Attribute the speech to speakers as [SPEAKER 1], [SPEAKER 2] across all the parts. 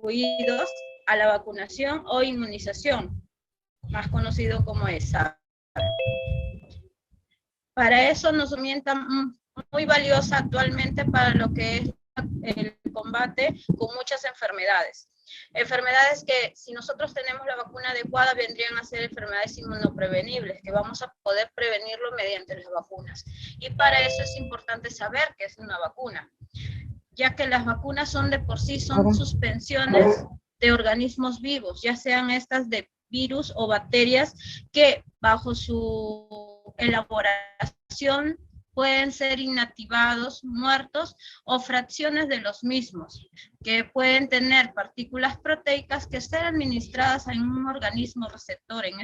[SPEAKER 1] atribuidos a la vacunación o inmunización, más conocido como ESA. Para eso nos herramienta muy valiosa actualmente para lo que es el combate con muchas enfermedades. Enfermedades que, si nosotros tenemos la vacuna adecuada, vendrían a ser enfermedades inmunoprevenibles, que vamos a poder prevenirlo mediante las vacunas. Y para eso es importante saber qué es una vacuna, ya que las vacunas son de por sí, son suspensiones de organismos vivos, ya sean estas de virus o bacterias que bajo su elaboración pueden ser inactivados, muertos o fracciones de los mismos, que pueden tener partículas proteicas que estén administradas en un organismo receptor, en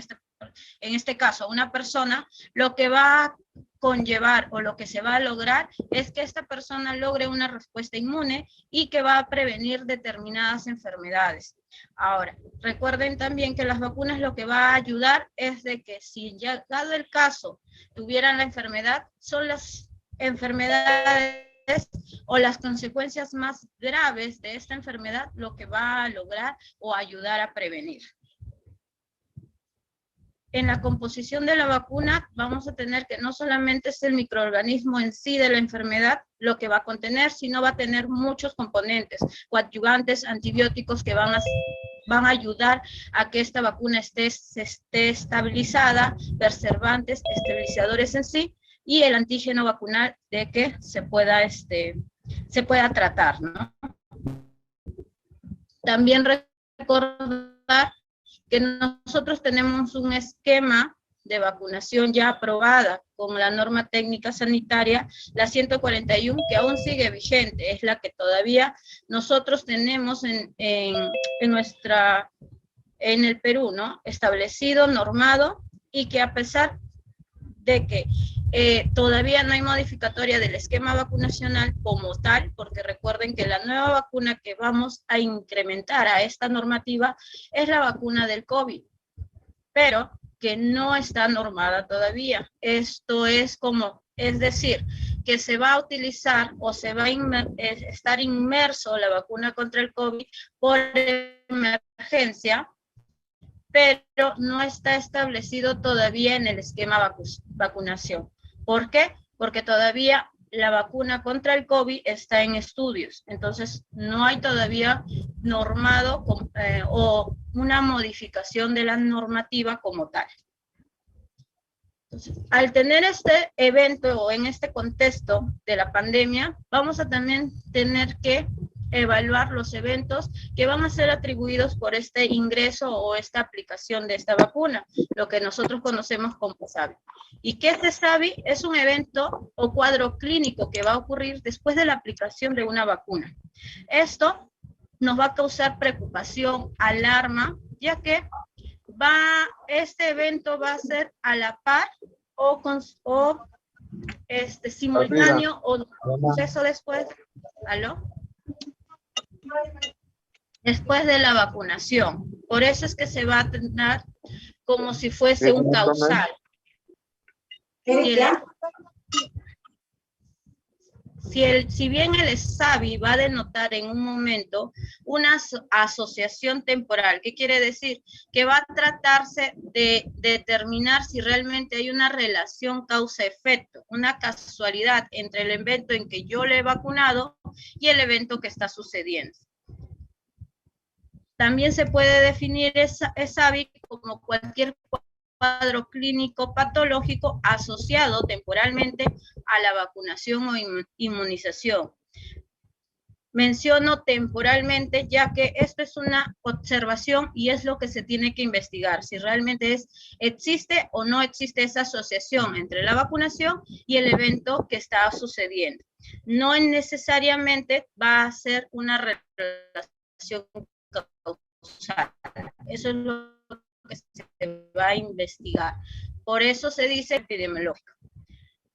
[SPEAKER 1] este caso una persona. Lo que va a conllevar o lo que se va a lograr es que esta persona logre una respuesta inmune y que va a prevenir determinadas enfermedades. Ahora, recuerden también que las vacunas lo que va a ayudar es de que si llegado el caso tuvieran la enfermedad, son las enfermedades o las consecuencias más graves de esta enfermedad lo que va a lograr o ayudar a prevenir. En la composición de la vacuna vamos a tener que no solamente es el microorganismo en sí de la enfermedad lo que va a contener, sino va a tener muchos componentes, coadyuvantes, antibióticos que van a ayudar a que esta vacuna esté estabilizada, preservantes, estabilizadores en sí, y el antígeno vacunal de que se pueda tratar, ¿no? También recordar que nosotros tenemos un esquema de vacunación ya aprobada con la norma técnica sanitaria, la 141, que aún sigue vigente, es la que todavía nosotros tenemos en el Perú, ¿no? Establecido, normado, y que a pesar de que todavía no hay modificatoria del esquema vacunacional como tal, porque recuerden que la nueva vacuna que vamos a incrementar a esta normativa es la vacuna del COVID, pero que no está normada todavía. Esto es decir, que se va a utilizar o se va a estar inmerso la vacuna contra el COVID por emergencia, pero no está establecido todavía en el esquema vacunación. ¿Por qué? Porque todavía la vacuna contra el COVID está en estudios, entonces no hay todavía normado o una modificación de la normativa como tal. Entonces, al tener este evento o en este contexto de la pandemia, vamos a también tener que evaluar los eventos que van a ser atribuidos por este ingreso o esta aplicación de esta vacuna, lo que nosotros conocemos como SAVI. ¿Y qué es el SAVI? Es un evento o cuadro clínico que va a ocurrir después de la aplicación de una vacuna. Esto nos va a causar preocupación, alarma, ya que este evento va a ser a la par o simultáneo o suceso después. ¿Aló? Después de la vacunación. Por eso es que se va a tener como si fuese un causal. Si bien el SAVI va a denotar en un momento una asociación temporal, ¿qué quiere decir? Que va a tratarse de determinar si realmente hay una relación causa-efecto, una casualidad entre el evento en que yo le he vacunado y el evento que está sucediendo. También se puede definir SAVI como cualquier cuadro clínico patológico asociado temporalmente a la vacunación o inmunización. Menciono temporalmente, ya que esto es una observación y es lo que se tiene que investigar, si realmente existe o no existe esa asociación entre la vacunación y el evento que está sucediendo. No necesariamente va a ser una relación causal. Eso es lo que se va a investigar. Por eso se dice epidemiológico.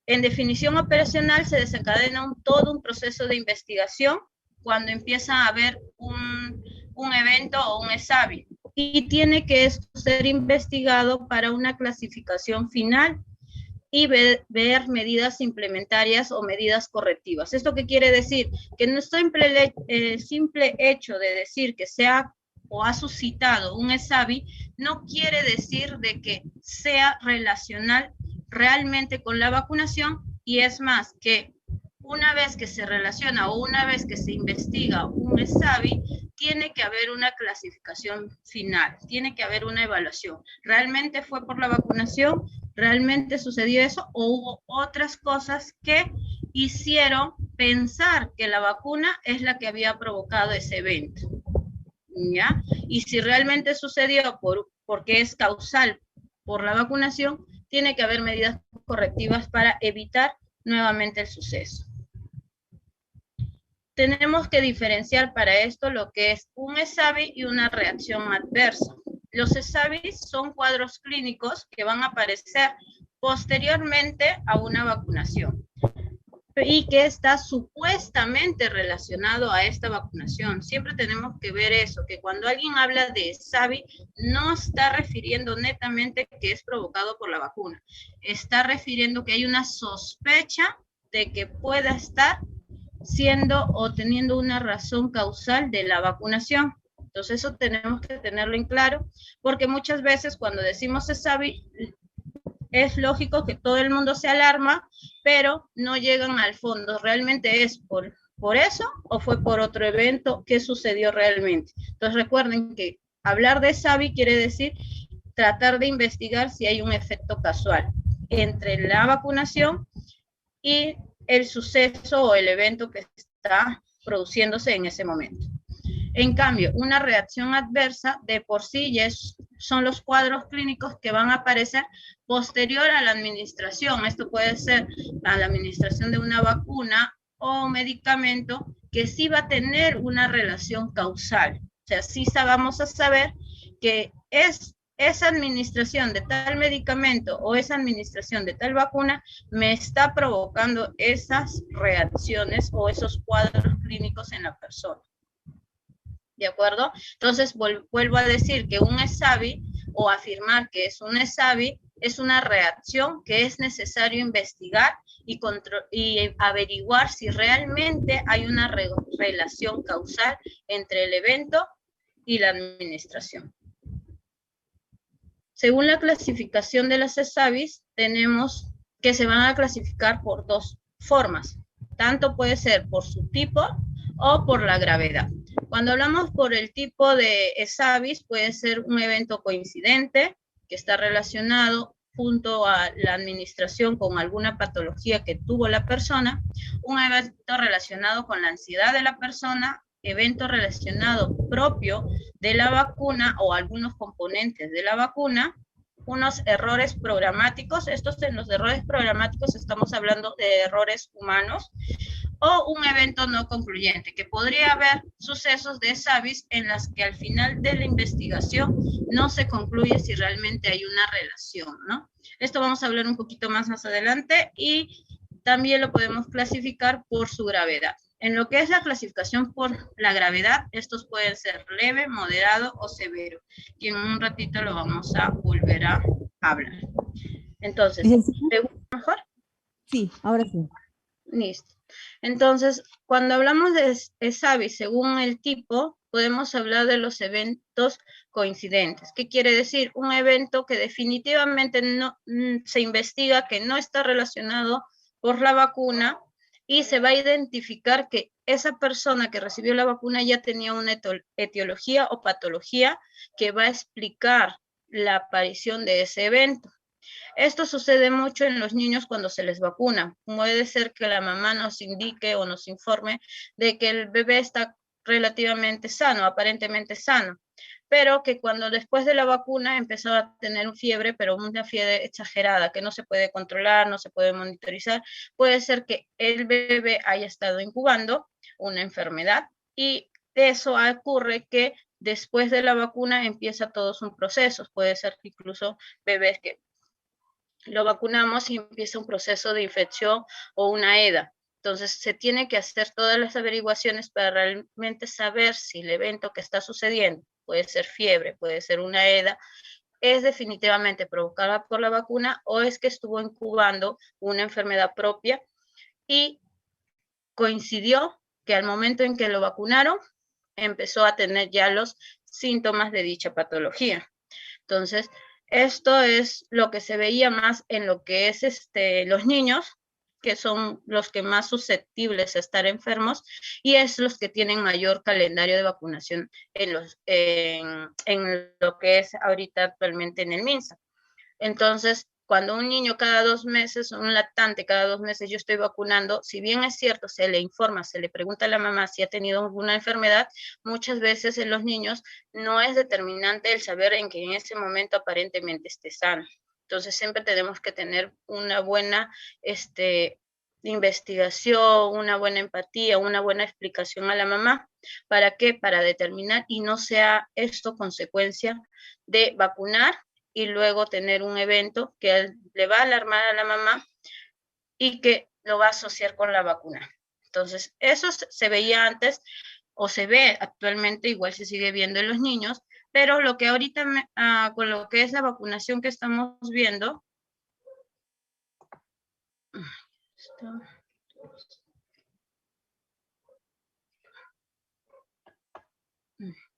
[SPEAKER 1] En definición operacional se desencadena todo un proceso de investigación cuando empieza a haber un evento o un SAVI, y tiene que esto ser investigado para una clasificación final y ver medidas implementarias o medidas correctivas. ¿Esto qué quiere decir? Que no el simple hecho de decir que sea o ha suscitado un ESAVI no quiere decir de que sea relacional realmente con la vacunación, y es más, que una vez que se relaciona o una vez que se investiga un ESAVI, tiene que haber una clasificación final, tiene que haber una evaluación. ¿Realmente fue por la vacunación? ¿Realmente sucedió eso? ¿O hubo otras cosas que hicieron pensar que la vacuna es la que había provocado ese evento? ¿Ya? Y si realmente sucedió porque es causal por la vacunación, tiene que haber medidas correctivas para evitar nuevamente el suceso. Tenemos que diferenciar para esto lo que es un ESAVI y una reacción adversa. Los ESAVIs son cuadros clínicos que van a aparecer posteriormente a una vacunación y que está supuestamente relacionado a esta vacunación. Siempre tenemos que ver eso, que cuando alguien habla de ESAVI, no está refiriendo netamente que es provocado por la vacuna. Está refiriendo que hay una sospecha de que pueda estar siendo o teniendo una razón causal de la vacunación. Entonces eso tenemos que tenerlo en claro, porque muchas veces cuando decimos ESAVI, es lógico que todo el mundo se alarma, pero no llegan al fondo. ¿Realmente es por eso o fue por otro evento? ¿Qué sucedió realmente? Entonces recuerden que hablar de ESAVI quiere decir tratar de investigar si hay un efecto casual entre la vacunación y el suceso o el evento que está produciéndose en ese momento. En cambio, una reacción adversa de por sí ya son los cuadros clínicos que van a aparecer posterior a la administración. Esto puede ser a la administración de una vacuna o medicamento que sí va a tener una relación causal. O sea, sí vamos a saber que es esa administración de tal medicamento o esa administración de tal vacuna me está provocando esas reacciones o esos cuadros clínicos en la persona. ¿De acuerdo? Entonces, vuelvo a decir que un ESAVI o afirmar que es un ESAVI es una reacción que es necesario investigar y averiguar si realmente hay una relación causal entre el evento y la administración. Según la clasificación de las ESAVIs, tenemos que se van a clasificar por dos formas. Tanto puede ser por su tipo o por la gravedad. Cuando hablamos por el tipo de ESAVIs, puede ser un evento coincidente que está relacionado junto a la administración con alguna patología que tuvo la persona, un evento relacionado con la ansiedad de la persona, evento relacionado propio de la vacuna o algunos componentes de la vacuna, unos errores programáticos. Estos en los errores programáticos estamos hablando de errores humanos, o un evento no concluyente, que podría haber sucesos de ESAVIs en las que al final de la investigación no se concluye si realmente hay una relación, ¿no? Esto vamos a hablar un poquito más adelante, y también lo podemos clasificar por su gravedad. En lo que es la clasificación por la gravedad, estos pueden ser leve, moderado o severo, y en un ratito lo vamos a volver a hablar. Entonces, ¿mejor?
[SPEAKER 2] Sí, ahora sí.
[SPEAKER 1] Listo. Entonces, cuando hablamos de ESAVI según el tipo, podemos hablar de los eventos coincidentes. ¿Qué quiere decir? Un evento que definitivamente no se investiga que no está relacionado por la vacuna, y se va a identificar que esa persona que recibió la vacuna ya tenía una etiología o patología que va a explicar la aparición de ese evento. Esto sucede mucho en los niños cuando se les vacuna. Puede ser que la mamá nos indique o nos informe de que el bebé está relativamente sano, aparentemente sano, pero que cuando después de la vacuna empezó a tener fiebre, pero una fiebre exagerada que no se puede controlar, no se puede monitorizar, puede ser que el bebé haya estado incubando una enfermedad, y eso ocurre que después de la vacuna empieza todo un proceso. Puede ser que incluso bebés que lo vacunamos y empieza un proceso de infección o una EDA. Entonces, se tiene que hacer todas las averiguaciones para realmente saber si el evento que está sucediendo puede ser fiebre, puede ser una EDA, es definitivamente provocada por la vacuna o es que estuvo incubando una enfermedad propia y coincidió que al momento en que lo vacunaron empezó a tener ya los síntomas de dicha patología. Entonces, esto es lo que se veía más en lo que es los niños, que son los que más susceptibles a estar enfermos, y es los que tienen mayor calendario de vacunación en lo que es ahorita actualmente en el MINSA. Entonces, cuando un niño cada 2 meses, un lactante cada 2 meses yo estoy vacunando, si bien es cierto, se le informa, se le pregunta a la mamá si ha tenido alguna enfermedad, muchas veces en los niños no es determinante el saber en que en ese momento aparentemente esté sano. Entonces, siempre tenemos que tener una buena investigación, una buena empatía, una buena explicación a la mamá. ¿Para qué? Para determinar y no sea esto consecuencia de vacunar y luego tener un evento que le va a alarmar a la mamá y que lo va a asociar con la vacuna. Entonces, eso se veía antes o se ve actualmente, igual se sigue viendo en los niños, pero lo que ahorita con lo que es la vacunación que estamos viendo,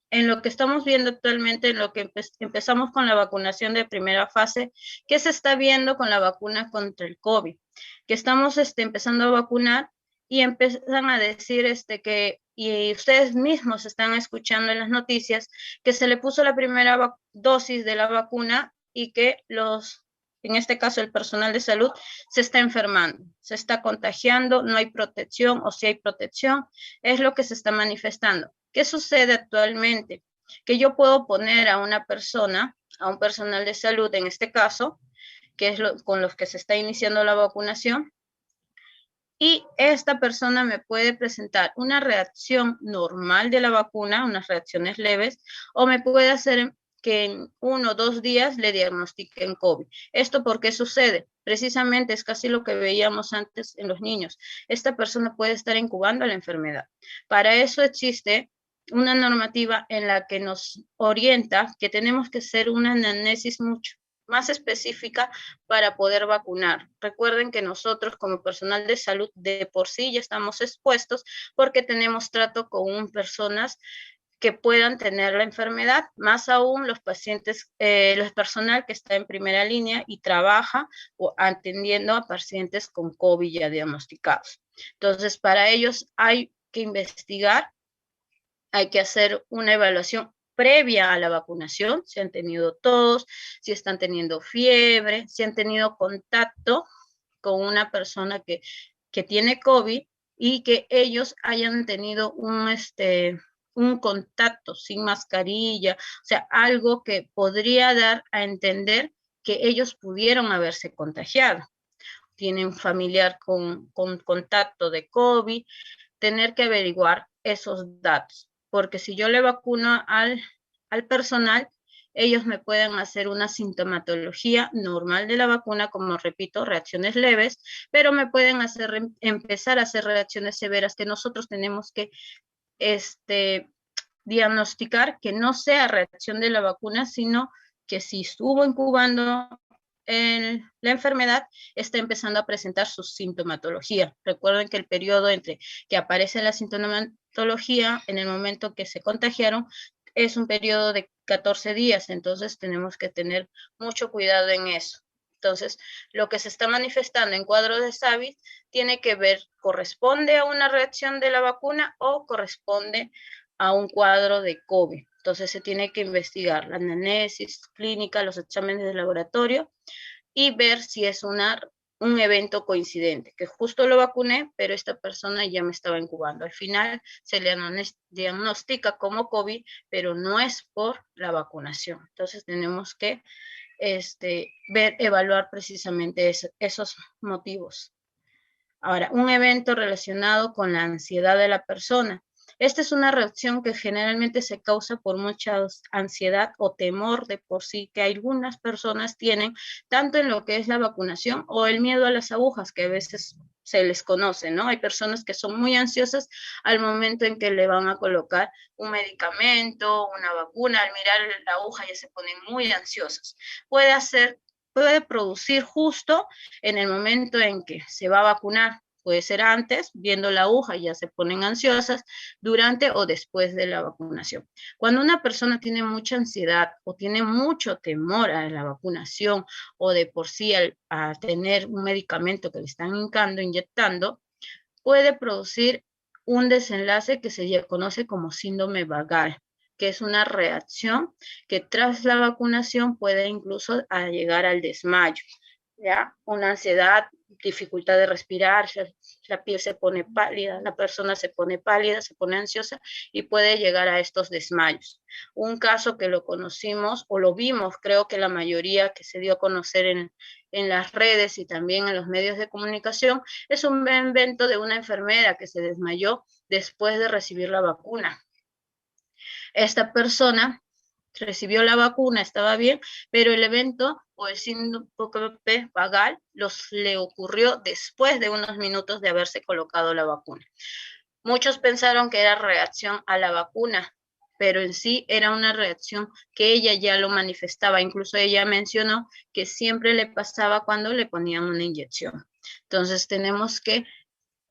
[SPEAKER 1] en lo que estamos viendo actualmente, en lo que empezamos con la vacunación de primera fase, ¿qué se está viendo con la vacuna contra el COVID? Que estamos empezando a vacunar y empiezan a decir que, y ustedes mismos están escuchando en las noticias, que se le puso la primera dosis de la vacuna y que en este caso el personal de salud, se está enfermando, se está contagiando, no hay protección o si hay protección, es lo que se está manifestando. ¿Qué sucede actualmente? Que yo puedo poner a una persona, a un personal de salud en este caso, que es con los que se está iniciando la vacunación, y esta persona me puede presentar una reacción normal de la vacuna, unas reacciones leves, o me puede hacer que en 1 o 2 días le diagnostiquen COVID. ¿Esto por qué sucede? Precisamente es casi lo que veíamos antes en los niños. Esta persona puede estar incubando la enfermedad. Para eso existe una normativa en la que nos orienta que tenemos que hacer una anamnesis mucho más específica para poder vacunar. Recuerden que nosotros como personal de salud de por sí ya estamos expuestos porque tenemos trato con personas que puedan tener la enfermedad, más aún los pacientes, los personal que está en primera línea y trabaja o atendiendo a pacientes con COVID ya diagnosticados. Entonces, para ellos hay que investigar, hay que hacer una evaluación previa a la vacunación, si han tenido tos, si están teniendo fiebre, si han tenido contacto con una persona que tiene COVID y que ellos hayan tenido un contacto sin mascarilla, o sea, algo que podría dar a entender que ellos pudieron haberse contagiado. Tienen familiar con contacto de COVID, tener que averiguar esos datos, porque si yo le vacuno al personal, ellos me pueden hacer una sintomatología normal de la vacuna, como repito, reacciones leves, pero me pueden empezar a hacer reacciones severas que nosotros tenemos que diagnosticar que no sea reacción de la vacuna, sino que si estuvo incubando la enfermedad, está empezando a presentar su sintomatología. Recuerden que el periodo entre que aparece la sintomatología en el momento que se contagiaron es un periodo de 14 días, entonces tenemos que tener mucho cuidado en eso. Entonces, lo que se está manifestando en cuadro de SAVIS tiene que ver, ¿corresponde a una reacción de la vacuna o corresponde a un cuadro de COVID? Entonces, se tiene que investigar la anamnesis clínica, los exámenes de laboratorio y ver si es un evento coincidente, que justo lo vacuné, pero esta persona ya me estaba incubando. Al final se le diagnostica como COVID, pero no es por la vacunación. Entonces tenemos que evaluar precisamente esos motivos. Ahora, un evento relacionado con la ansiedad de la persona. Esta es una reacción que generalmente se causa por mucha ansiedad o temor de por sí que algunas personas tienen, tanto en lo que es la vacunación o el miedo a las agujas, que a veces se les conoce, ¿no? Hay personas que son muy ansiosas al momento en que le van a colocar un medicamento, una vacuna, al mirar la aguja ya se ponen muy ansiosas. Puede producir justo en el momento en que se va a vacunar, puede ser antes, viendo la aguja ya se ponen ansiosas, durante o después de la vacunación. Cuando una persona tiene mucha ansiedad o tiene mucho temor a la vacunación o de por sí a tener un medicamento que le están inyectando, puede producir un desenlace que se conoce como síndrome vagal, que es una reacción que tras la vacunación puede incluso llegar al desmayo, ¿ya? Una ansiedad, dificultad de respirar, la piel se pone pálida, la persona se pone pálida, se pone ansiosa y puede llegar a estos desmayos. Un caso que lo conocimos o lo vimos, creo que la mayoría que se dio a conocer en las redes y también en los medios de comunicación, es un evento de una enfermera que se desmayó después de recibir la vacuna. Esta persona recibió la vacuna, estaba bien, pero el evento o el síndrome vagal le ocurrió después de unos minutos de haberse colocado la vacuna. Muchos pensaron que era reacción a la vacuna, pero en sí era una reacción que ella ya lo manifestaba. Incluso ella mencionó que siempre le pasaba cuando le ponían una inyección. Entonces tenemos que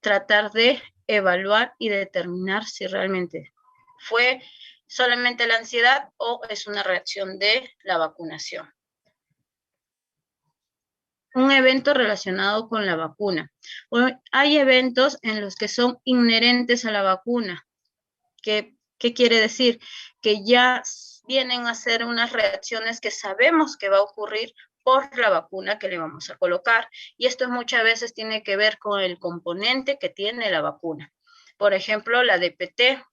[SPEAKER 1] tratar de evaluar y determinar si realmente fue solamente la ansiedad o es una reacción de la vacunación. Un evento relacionado con la vacuna. Bueno, hay eventos en los que son inherentes a la vacuna. ¿Qué quiere decir? Que ya vienen a ser unas reacciones que sabemos que va a ocurrir por la vacuna que le vamos a colocar. Y esto muchas veces tiene que ver con el componente que tiene la vacuna. Por ejemplo, la DPT,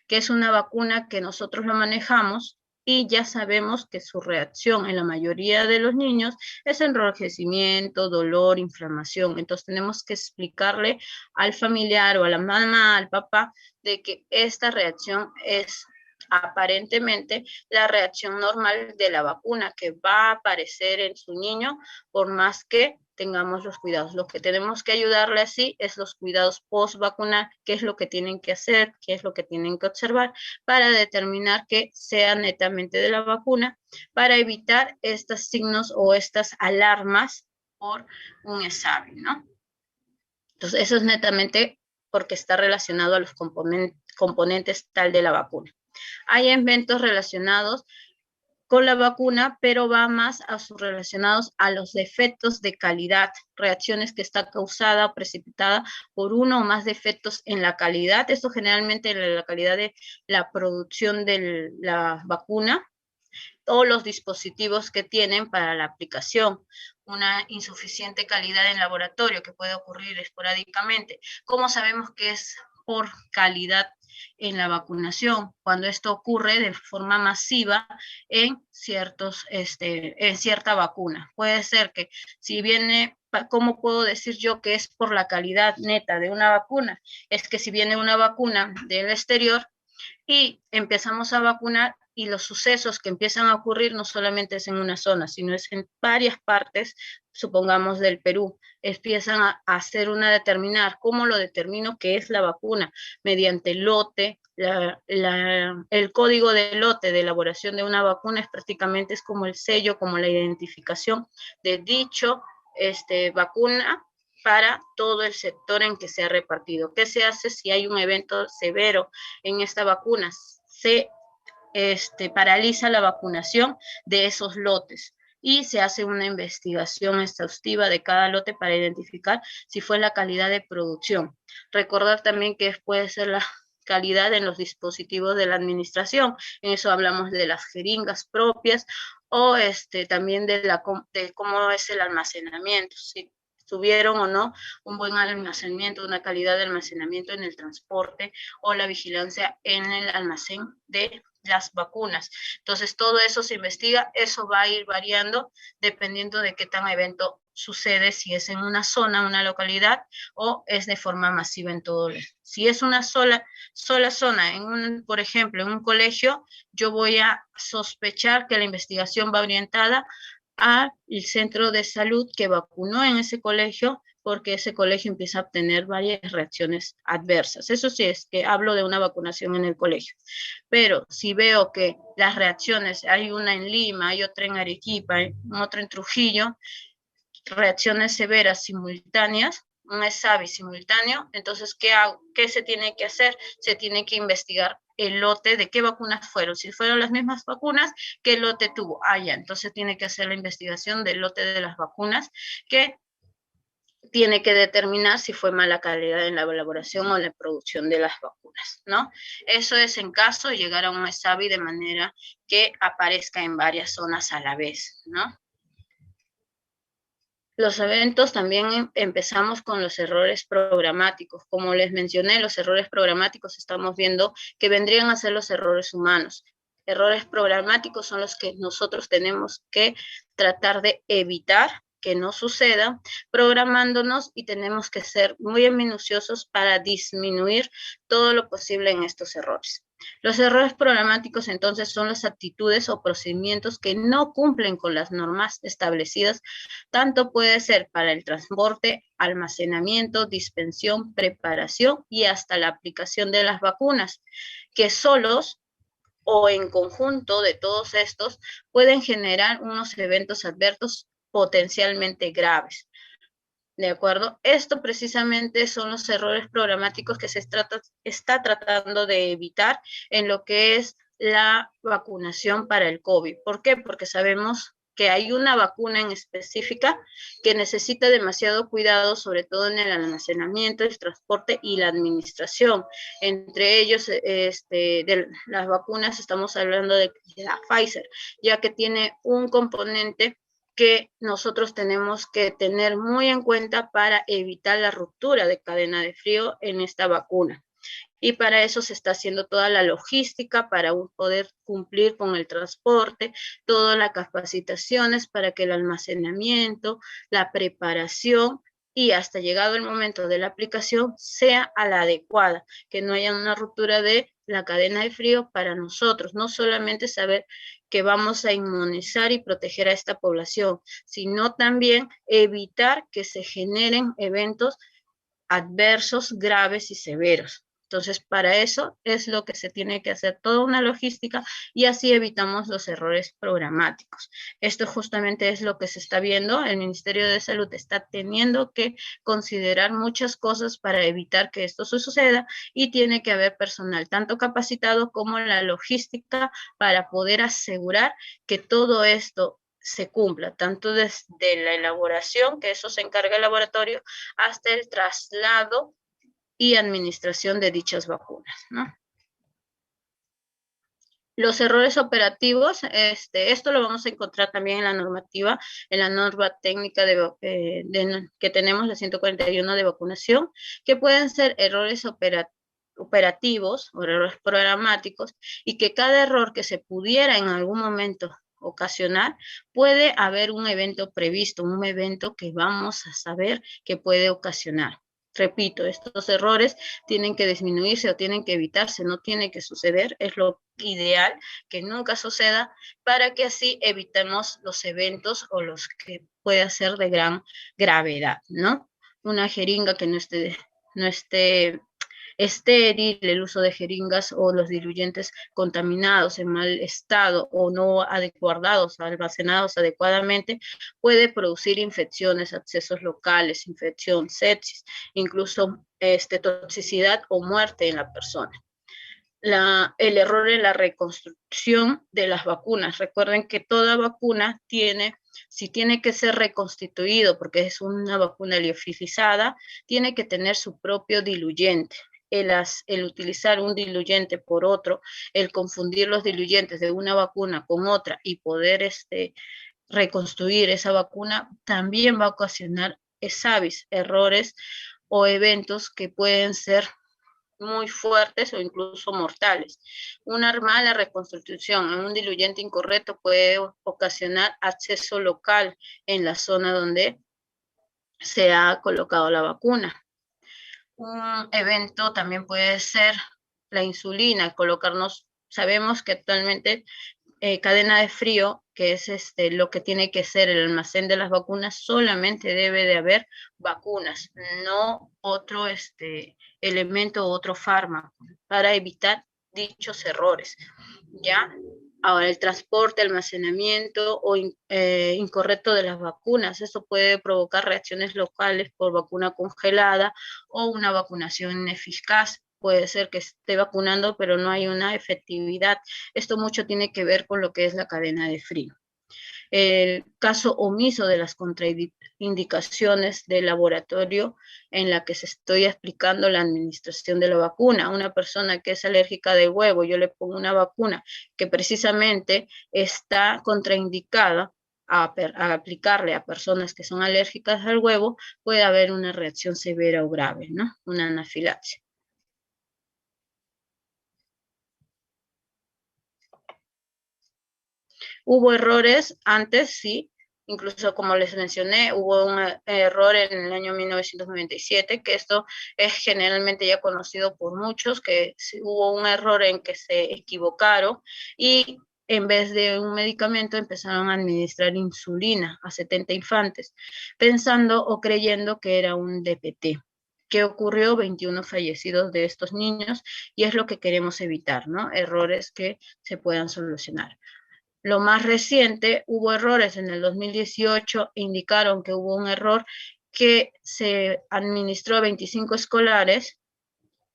[SPEAKER 1] que es una vacuna que nosotros lo manejamos y ya sabemos que su reacción en la mayoría de los niños es enrojecimiento, dolor, inflamación. Entonces tenemos que explicarle al familiar o a la mamá, al papá, de que esta reacción es aparentemente la reacción normal de la vacuna que va a aparecer en su niño por más que tengamos los cuidados. Lo que tenemos que ayudarle así es los cuidados post vacunal, qué es lo que tienen que hacer, qué es lo que tienen que observar para determinar que sea netamente de la vacuna, para evitar estos signos o estas alarmas por un examen, ¿no? Entonces, eso es netamente porque está relacionado a los componentes tal de la vacuna. Hay eventos relacionados con la vacuna, pero va más a sus relacionados a los defectos de calidad, reacciones que está causada o precipitada por uno o más defectos en la calidad. Esto generalmente en la calidad de la producción de la vacuna o los dispositivos que tienen para la aplicación, una insuficiente calidad en laboratorio que puede ocurrir esporádicamente. ¿Cómo sabemos que es por calidad en la vacunación? Cuando esto ocurre de forma masiva en cierta vacuna. Puede ser que si viene, ¿cómo puedo decir yo que es por la calidad neta de una vacuna? Es que si viene una vacuna del exterior y empezamos a vacunar y los sucesos que empiezan a ocurrir no solamente es en una zona, sino es en varias partes, supongamos del Perú, empiezan a hacer determinar, ¿cómo lo determino que es la vacuna? Mediante el lote, el código de lote de elaboración de una vacuna es prácticamente es como el sello, como la identificación de dicho vacuna para todo el sector en que se ha repartido. ¿Qué se hace si hay un evento severo en esta vacuna? Se paraliza la vacunación de esos lotes y se hace una investigación exhaustiva de cada lote para identificar si fue la calidad de producción. Recordar también que puede ser la calidad en los dispositivos de la administración. En eso hablamos de las jeringas propias o también de cómo es el almacenamiento, si tuvieron o no un buen almacenamiento, una calidad de almacenamiento en el transporte o la vigilancia en el almacén de las vacunas. Entonces, todo eso se investiga, eso va a ir variando dependiendo de qué tan evento sucede si es en una zona, una localidad, o es de forma masiva en todo el... Si es una sola zona, por ejemplo, en un colegio, yo voy a sospechar que la investigación va orientada al centro de salud que vacunó en ese colegio, porque ese colegio empieza a obtener varias reacciones adversas. Eso sí, es que hablo de una vacunación en el colegio. Pero si veo que las reacciones, hay una en Lima, hay otra en Arequipa, hay otra en Trujillo, reacciones severas simultáneas, un ESAVI simultáneo, entonces, ¿qué hago? ¿Qué se tiene que hacer? Se tiene que investigar el lote de qué vacunas fueron. Si fueron las mismas vacunas, ¿qué lote tuvo? Ya, entonces tiene que hacer la investigación del lote de las vacunas, que tiene que determinar si fue mala calidad en la elaboración o la producción de las vacunas, ¿no? Eso es en caso de llegar a un ESAVI de manera que aparezca en varias zonas a la vez, ¿no? Los eventos también empezamos con los errores programáticos. Como les mencioné, los errores programáticos estamos viendo que vendrían a ser los errores humanos. Errores programáticos son los que nosotros tenemos que tratar de evitar que no sucedan, programándonos, y tenemos que ser muy minuciosos para disminuir todo lo posible en estos errores. Los errores programáticos entonces son las actitudes o procedimientos que no cumplen con las normas establecidas. Tanto puede ser para el transporte, almacenamiento, dispensión, preparación y hasta la aplicación de las vacunas, que solos o en conjunto de todos estos pueden generar unos eventos adversos potencialmente graves. ¿De acuerdo? Esto precisamente son los errores programáticos que se está tratando de evitar en lo que es la vacunación para el COVID. ¿Por qué? Porque sabemos que hay una vacuna en específica que necesita demasiado cuidado, sobre todo en el almacenamiento, el transporte y la administración. Entre ellos, de las vacunas, estamos hablando de la Pfizer, ya que tiene un componente que nosotros tenemos que tener muy en cuenta para evitar la ruptura de cadena de frío en esta vacuna. Y para eso se está haciendo toda la logística para poder cumplir con el transporte, todas las capacitaciones para que el almacenamiento, la preparación y hasta llegado el momento de la aplicación sea a la adecuada, que no haya una ruptura de la cadena de frío para nosotros, no solamente saber que vamos a inmunizar y proteger a esta población, sino también evitar que se generen eventos adversos, graves y severos. Entonces, para eso es lo que se tiene que hacer, toda una logística, y así evitamos los errores programáticos. Esto justamente es lo que se está viendo. El Ministerio de Salud está teniendo que considerar muchas cosas para evitar que esto suceda, y tiene que haber personal tanto capacitado como la logística para poder asegurar que todo esto se cumpla, tanto desde la elaboración, que eso se encarga el laboratorio, hasta el traslado y administración de dichas vacunas, ¿no? Los errores operativos, esto lo vamos a encontrar también en la normativa, en la norma técnica que tenemos, la 141 de vacunación, que pueden ser errores operativos o errores programáticos, y que cada error que se pudiera en algún momento ocasionar, puede haber un evento previsto, un evento que vamos a saber que puede ocasionar. Repito, estos errores tienen que disminuirse o tienen que evitarse, no tiene que suceder, es lo ideal que nunca suceda, para que así evitemos los eventos o los que pueda ser de gran gravedad, ¿no? Una jeringa que no esté estéril, el uso de jeringas o los diluyentes contaminados en mal estado o no guardados, almacenados adecuadamente, puede producir infecciones, abscesos locales, infección, sepsis, incluso toxicidad o muerte en la persona. El error en la reconstrucción de las vacunas. Recuerden que toda vacuna si tiene que ser reconstituido, porque es una vacuna liofilizada, tiene que tener su propio diluyente. El utilizar un diluyente por otro, el confundir los diluyentes de una vacuna con otra y poder reconstruir esa vacuna, también va a ocasionar ESAVIs, errores o eventos que pueden ser muy fuertes o incluso mortales. Una mala reconstitución en un diluyente incorrecto puede ocasionar acceso local en la zona donde se ha colocado la vacuna. Un evento también puede ser la insulina, colocarnos, sabemos que actualmente cadena de frío, que es lo que tiene que ser el almacén de las vacunas, solamente debe de haber vacunas, no otro elemento u otro fármaco, para evitar dichos errores, ¿ya? Ahora, el transporte, almacenamiento o incorrecto de las vacunas, eso puede provocar reacciones locales por vacuna congelada o una vacunación ineficaz. Puede ser que esté vacunando, pero no hay una efectividad. Esto mucho tiene que ver con lo que es la cadena de frío. El caso omiso de las contraindicaciones del laboratorio en la que se estoy explicando la administración de la vacuna. Una persona que es alérgica del huevo, yo le pongo una vacuna que precisamente está contraindicada a aplicarle a personas que son alérgicas al huevo, puede haber una reacción severa o grave, ¿no? Una anafilaxia. Hubo errores antes, sí, incluso como les mencioné, hubo un error en el año 1997, que esto es generalmente ya conocido por muchos, que hubo un error en que se equivocaron y en vez de un medicamento empezaron a administrar insulina a 70 infantes, pensando o creyendo que era un DPT. ¿Qué ocurrió? 21 fallecidos de estos niños y es lo que queremos evitar, ¿no? Errores que se puedan solucionar. Lo más reciente, hubo errores en el 2018, indicaron que hubo un error que se administró a 25 escolares,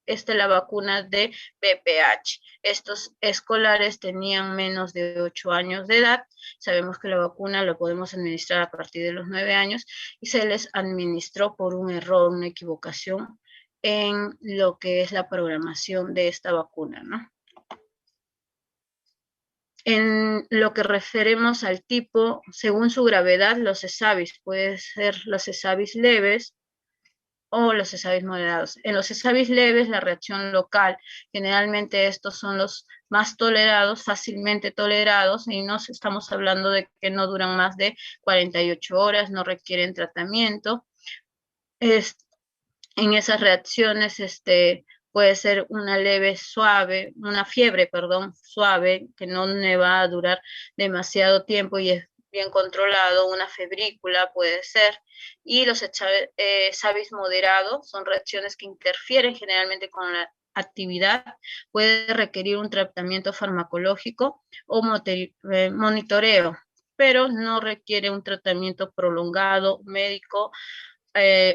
[SPEAKER 1] la vacuna de VPH. Estos escolares tenían menos de 8 años de edad. Sabemos que la vacuna la podemos administrar a partir de los 9 años y se les administró por un error, una equivocación en lo que es la programación de esta vacuna, ¿no? En lo que referimos al tipo, según su gravedad, los ESAVIS, puede ser los ESAVIS leves o los ESAVIS moderados. En los ESAVIS leves, la reacción local, generalmente estos son los más tolerados, fácilmente tolerados, y no estamos hablando de que no duran más de 48 horas, no requieren tratamiento. En esas reacciones, puede ser una leve suave, una fiebre, perdón, suave, que no me va a durar demasiado tiempo y es bien controlado, una febrícula puede ser, y los SAVIs moderados son reacciones que interfieren generalmente con la actividad, puede requerir un tratamiento farmacológico o monitoreo, pero no requiere un tratamiento prolongado médico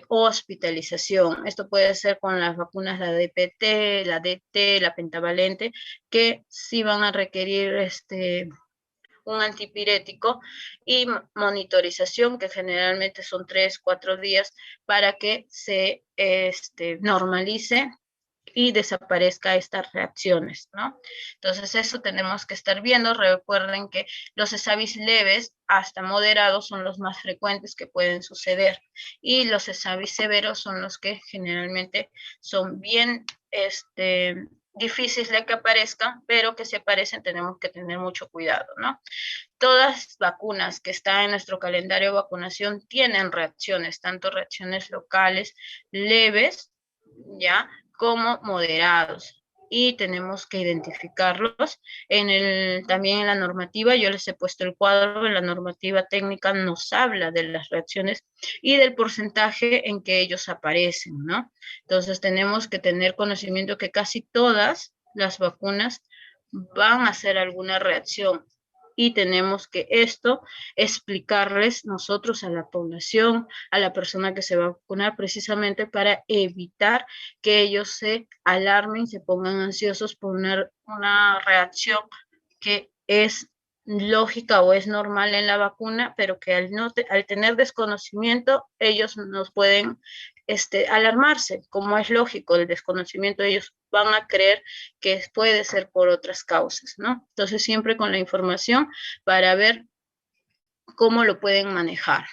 [SPEAKER 1] o hospitalización. Esto puede ser con las vacunas, la DPT, la DT, la pentavalente, que sí van a requerir un antipirético y monitorización, que generalmente son 3, 4 días, para que se normalice y desaparezca estas reacciones, ¿no? Entonces eso tenemos que estar viendo. Recuerden que los ESAVIS leves hasta moderados son los más frecuentes que pueden suceder y los ESAVIS severos son los que generalmente son bien difíciles de que aparezcan, pero que si aparecen tenemos que tener mucho cuidado, ¿no? Todas las vacunas que están en nuestro calendario de vacunación tienen reacciones, tanto reacciones locales leves, ¿ya?, como moderados, y tenemos que identificarlos. También en la normativa, yo les he puesto el cuadro, en la normativa técnica nos habla de las reacciones y del porcentaje en que ellos aparecen, ¿no? Entonces tenemos que tener conocimiento que casi todas las vacunas van a hacer alguna reacción, y tenemos que explicarles nosotros a la población, a la persona que se va a vacunar, precisamente para evitar que ellos se alarmen, se pongan ansiosos por una reacción que es lógica o es normal en la vacuna, pero que al tener desconocimiento, ellos nos pueden alarmarse. Como es lógico, el desconocimiento, ellos van a creer que puede ser por otras causas, ¿no? Entonces, siempre con la información para ver cómo lo pueden manejar,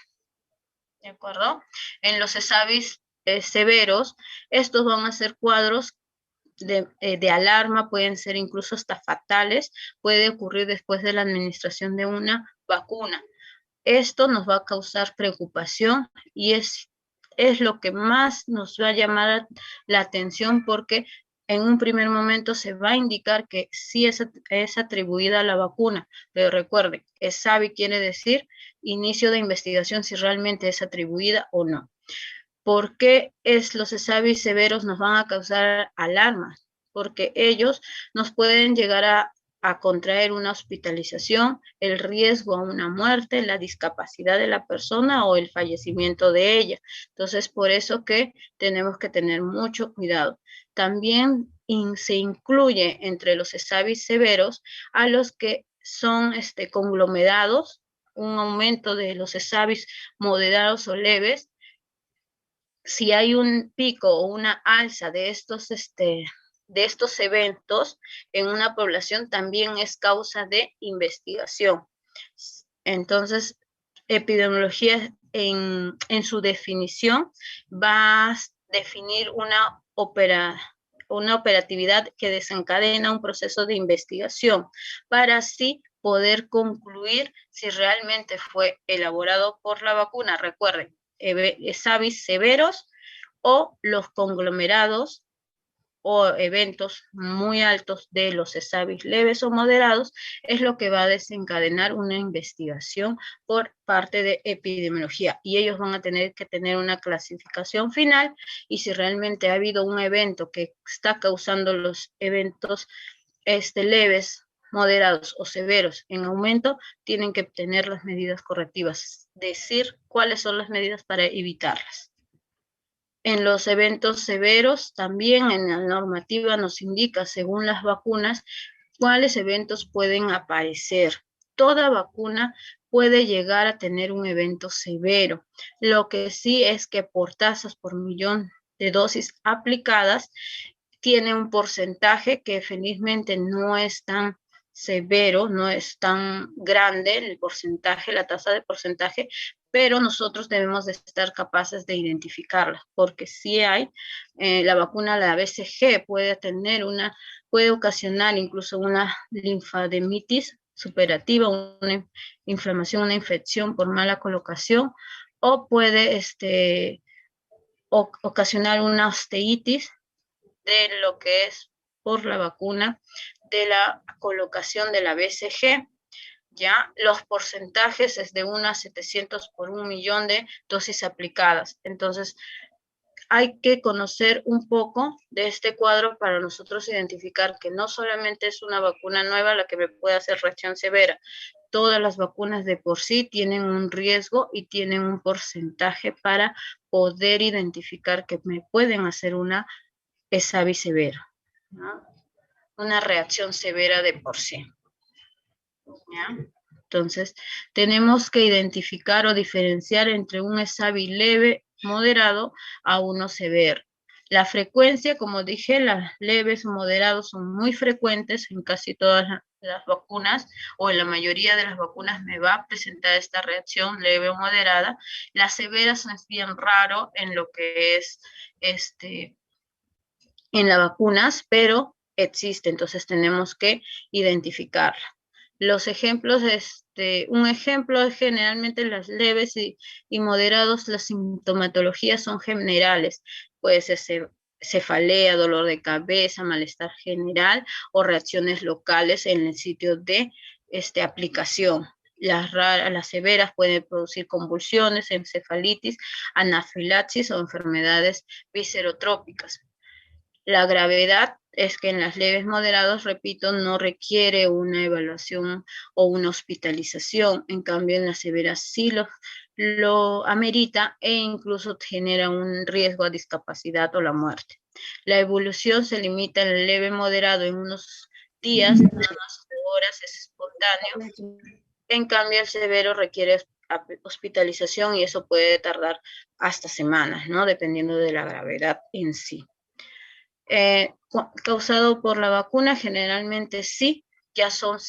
[SPEAKER 1] ¿de acuerdo? En los ESAVIS severos, estos van a ser cuadros de alarma, pueden ser incluso hasta fatales, puede ocurrir después de la administración de una vacuna. Esto nos va a causar preocupación y es es lo que más nos va a llamar la atención, porque en un primer momento se va a indicar que sí es atribuida a la vacuna, pero recuerden, ESAVI quiere decir inicio de investigación si realmente es atribuida o no. ¿Por qué los ESAVI severos nos van a causar alarma? Porque ellos nos pueden llegar a contraer una hospitalización, el riesgo a una muerte, la discapacidad de la persona o el fallecimiento de ella. Entonces, por eso que tenemos que tener mucho cuidado. También se incluye entre los ESAVI severos a los que son conglomerados, un aumento de los ESAVI moderados o leves. Si hay un pico o una alza de estos eventos en una población, también es causa de investigación. Entonces, epidemiología en su definición va a definir una operatividad que desencadena un proceso de investigación para así poder concluir si realmente fue elaborado por la vacuna. Recuerden, ESAVIs severos o los conglomerados o eventos muy altos de los ESAVIs leves o moderados es lo que va a desencadenar una investigación por parte de epidemiología, y ellos van a tener que tener una clasificación final, y si realmente ha habido un evento que está causando los eventos leves, moderados o severos en aumento, tienen que tener las medidas correctivas, decir cuáles son las medidas para evitarlas. En los eventos severos, también en la normativa nos indica, según las vacunas, cuáles eventos pueden aparecer. Toda vacuna puede llegar a tener un evento severo. Lo que sí es que por tasas por millón de dosis aplicadas, tiene un porcentaje que felizmente no es tan severo, no es tan grande el porcentaje, la tasa de porcentaje, pero nosotros debemos de estar capaces de identificarla, porque si hay, la vacuna, la BCG, puede ocasionar incluso una linfadenitis superativa, una inflamación, una infección por mala colocación, o puede ocasionar una osteitis de lo que es por la vacuna de la colocación de la BCG. Ya los porcentajes es de 1 a 700 por 1 millón de dosis aplicadas. Entonces, hay que conocer un poco de este cuadro para nosotros identificar que no solamente es una vacuna nueva la que me puede hacer reacción severa. Todas las vacunas de por sí tienen un riesgo y tienen un porcentaje para poder identificar que me pueden hacer una ESAVI severo, ¿no? Una reacción severa de por sí. ¿Ya? Entonces, tenemos que identificar o diferenciar entre un ESAVI leve, moderado, a uno severo. La frecuencia, como dije, las leves o moderados son muy frecuentes en casi todas las vacunas, o en la mayoría de las vacunas me va a presentar esta reacción leve o moderada. Las severas es bien raro en lo que es en las vacunas, pero existe, entonces tenemos que identificarla. Los ejemplos, un ejemplo es generalmente las leves y moderados, las sintomatologías son generales, puede ser cefalea, dolor de cabeza, malestar general o reacciones locales en el sitio de aplicación. Las severas pueden producir convulsiones, encefalitis, anafilaxis o enfermedades viscerotrópicas. La gravedad es que en las leves moderados, repito, no requiere una evaluación o una hospitalización. En cambio, en las severas sí lo amerita e incluso genera un riesgo a discapacidad o la muerte. La evolución se limita en el leve moderado en unos días, en unas horas, es espontáneo. En cambio, el severo requiere hospitalización y eso puede tardar hasta semanas, ¿no? Dependiendo de la gravedad en sí. Causado por la vacuna, generalmente sí, ya son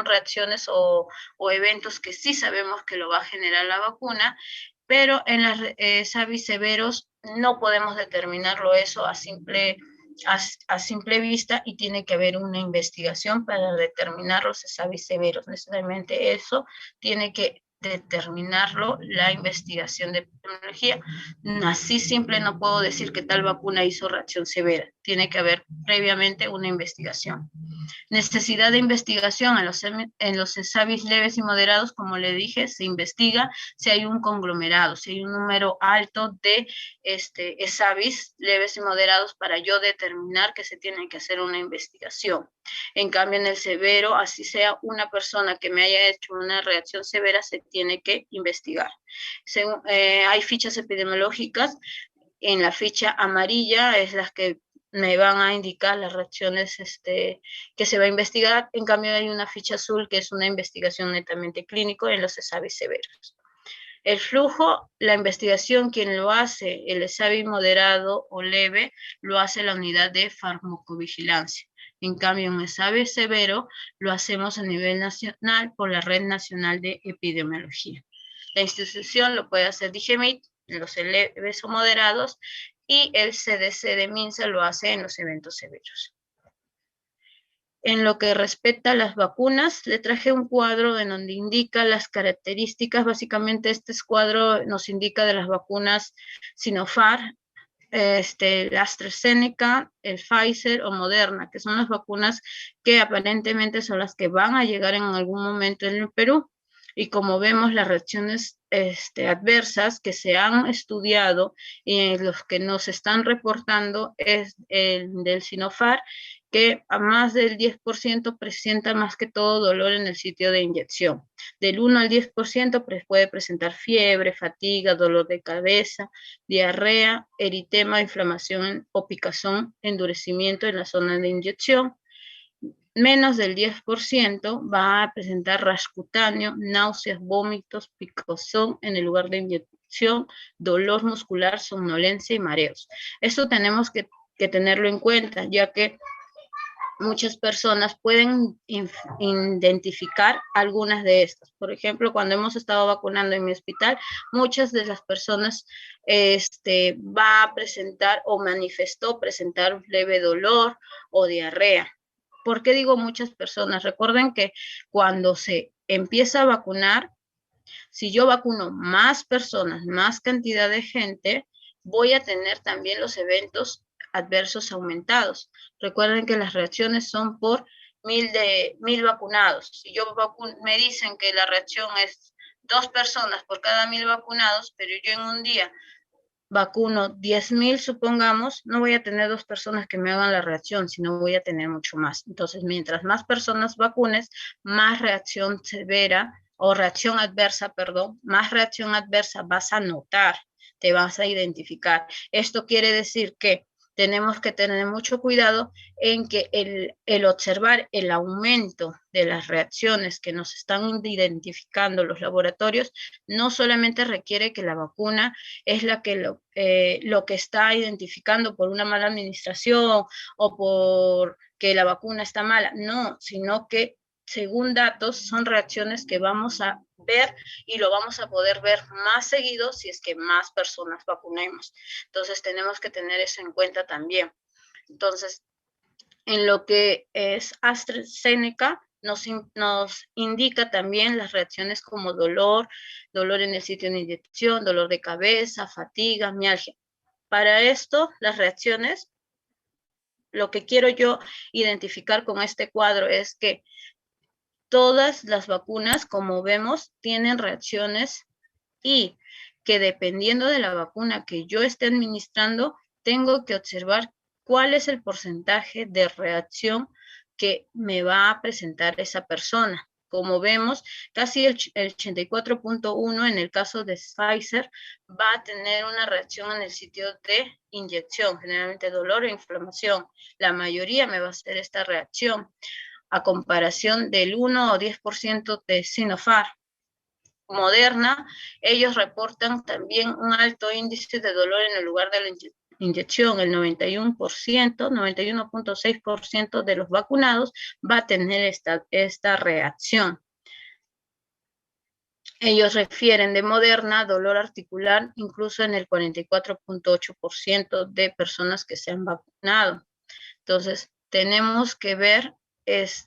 [SPEAKER 1] reacciones o eventos que sí sabemos que lo va a generar la vacuna, pero en las ESAVI severos no podemos determinarlo eso a simple vista, y tiene que haber una investigación para determinar los ESAVI severos. Necesariamente eso tiene que determinarlo la investigación de epidemiología. Así simple no puedo decir que tal vacuna hizo reacción severa. Tiene que haber previamente una investigación. Necesidad de investigación en los ESAVIS leves y moderados, como le dije, se investiga si hay un conglomerado, si hay un número alto de ESAVIS leves y moderados para yo determinar que se tiene que hacer una investigación. En cambio, en el severo, así sea una persona que me haya hecho una reacción severa, se tiene que investigar. Hay fichas epidemiológicas. En la ficha amarilla es las que me van a indicar las reacciones que se va a investigar. En cambio, hay una ficha azul que es una investigación netamente clínico en los ESAVIS severos. El flujo, la investigación, quien lo hace, el ESAVIS moderado o leve, lo hace la unidad de farmacovigilancia. En cambio, en ESAVIS severo, lo hacemos a nivel nacional por la Red Nacional de Epidemiología. La institución lo puede hacer DIGEMIT, en los leves o moderados, y el CDC de MINSA lo hace en los eventos severos. En lo que respecta a las vacunas, le traje un cuadro en donde indica las características. Básicamente este cuadro nos indica de las vacunas Sinopharm, el AstraZeneca, el Pfizer o Moderna, que son las vacunas que aparentemente son las que van a llegar en algún momento en el Perú. Y como vemos, las reacciones adversas que se han estudiado y los que nos están reportando es el del Sinopharm, que a más del 10% presenta más que todo dolor en el sitio de inyección. Del 1 al 10% puede presentar fiebre, fatiga, dolor de cabeza, diarrea, eritema, inflamación o picazón, endurecimiento en la zona de inyección. Menos del 10% va a presentar rash cutáneo, náuseas, vómitos, picazón en el lugar de inyección, dolor muscular, somnolencia y mareos. Esto tenemos que tenerlo en cuenta, ya que muchas personas pueden identificar algunas de estas. Por ejemplo, cuando hemos estado vacunando en mi hospital, muchas de las personas va a presentar o manifestó presentar un leve dolor o diarrea. ¿Por qué digo muchas personas? Recuerden que cuando se empieza a vacunar, si yo vacuno más personas, más cantidad de gente, voy a tener también los eventos adversos aumentados. Recuerden que las reacciones son por 1000 vacunados. Si yo me dicen que la reacción es 2 personas por cada 1000 vacunados, pero yo en un día vacuno 10,000, supongamos, no voy a tener 2 personas que me hagan la reacción, sino voy a tener mucho más. Entonces, mientras más personas vacunes, más reacción severa o reacción adversa, perdón, más reacción adversa vas a notar, te vas a identificar. Esto quiere decir que tenemos que tener mucho cuidado en que el observar el aumento de las reacciones que nos están identificando los laboratorios no solamente requiere que la vacuna es lo que está identificando por una mala administración o por que la vacuna está mala, no, sino que según datos son reacciones que vamos a ver y lo vamos a poder ver más seguido si es que más personas vacunemos. Entonces tenemos que tener eso en cuenta también. Entonces, en lo que es AstraZeneca, nos indica también las reacciones como dolor en el sitio de inyección, dolor de cabeza, fatiga, mialgia. Para esto, las reacciones, lo que quiero yo identificar con este cuadro es que todas las vacunas, como vemos, tienen reacciones y que dependiendo de la vacuna que yo esté administrando, tengo que observar cuál es el porcentaje de reacción que me va a presentar esa persona. Como vemos, casi el 84.1 en el caso de Pfizer va a tener una reacción en el sitio de inyección, generalmente dolor e inflamación. La mayoría me va a hacer esta reacción, a comparación del 1 o 10% de Sinopharm. Moderna, ellos reportan también un alto índice de dolor en el lugar de la inyección. El 91.6% de los vacunados va a tener esta reacción. Ellos refieren de Moderna dolor articular incluso en el 44.8% de personas que se han vacunado. Entonces, tenemos que ver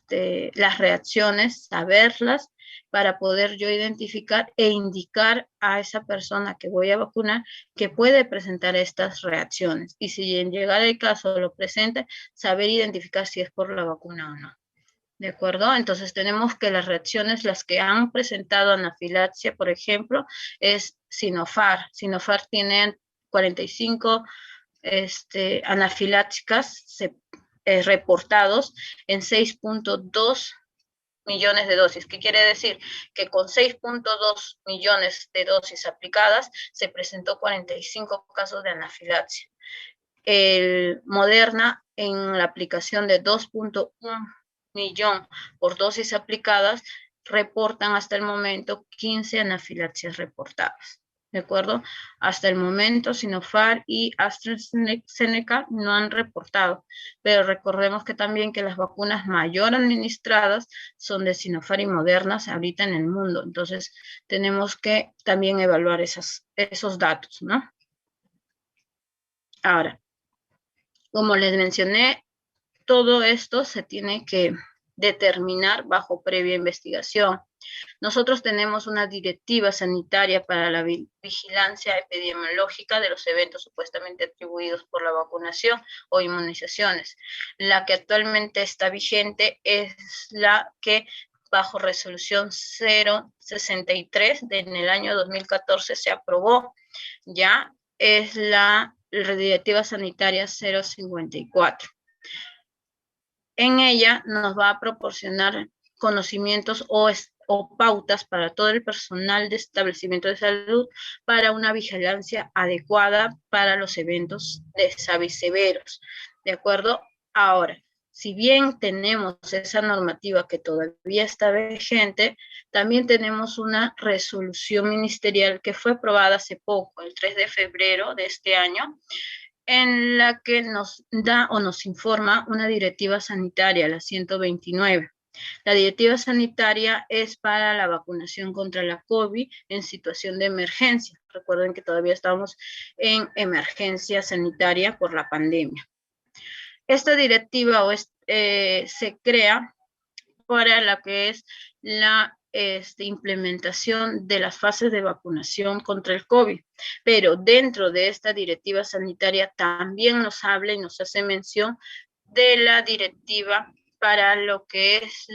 [SPEAKER 1] las reacciones, saberlas, para poder yo identificar e indicar a esa persona que voy a vacunar que puede presentar estas reacciones. Y si en llegar el caso lo presenta, saber identificar si es por la vacuna o no. ¿De acuerdo? Entonces tenemos que las reacciones, las que han presentado anafilaxia, por ejemplo, es Sinopharm. Sinopharm tiene 45 anafilácticas reportados en 6.2 millones de dosis. ¿Qué quiere decir? Que con 6.2 millones de dosis aplicadas se presentó 45 casos de anafilaxia. El Moderna, en la aplicación de 2.1 millón por dosis aplicadas, reportan hasta el momento 15 anafilaxias reportadas. ¿De acuerdo? Hasta el momento Sinopharm y AstraZeneca no han reportado, pero recordemos que también que las vacunas mayor administradas son de Sinopharm y Moderna ahorita en el mundo. Entonces tenemos que también evaluar esos datos, ¿no? Ahora, como les mencioné, todo esto se tiene que determinar bajo previa investigación. Nosotros tenemos una directiva sanitaria para la vigilancia epidemiológica de los eventos supuestamente atribuidos por la vacunación o inmunizaciones. La que actualmente está vigente es la que bajo resolución 063 en el año 2014 se aprobó. Ya es la directiva sanitaria 054. En ella nos va a proporcionar conocimientos o pautas para todo el personal de establecimiento de salud para una vigilancia adecuada para los eventos de SAVI severos. ¿De acuerdo? Ahora, si bien tenemos esa normativa que todavía está vigente, también tenemos una resolución ministerial que fue aprobada hace poco, el 3 de febrero de este año, en la que nos da o nos informa una directiva sanitaria, la 129. La directiva sanitaria es para la vacunación contra la COVID en situación de emergencia. Recuerden que todavía estamos en emergencia sanitaria por la pandemia. Esta directiva se crea para la que es la implementación de las fases de vacunación contra el COVID. Pero dentro de esta directiva sanitaria también nos habla y nos hace mención de la directiva para lo que es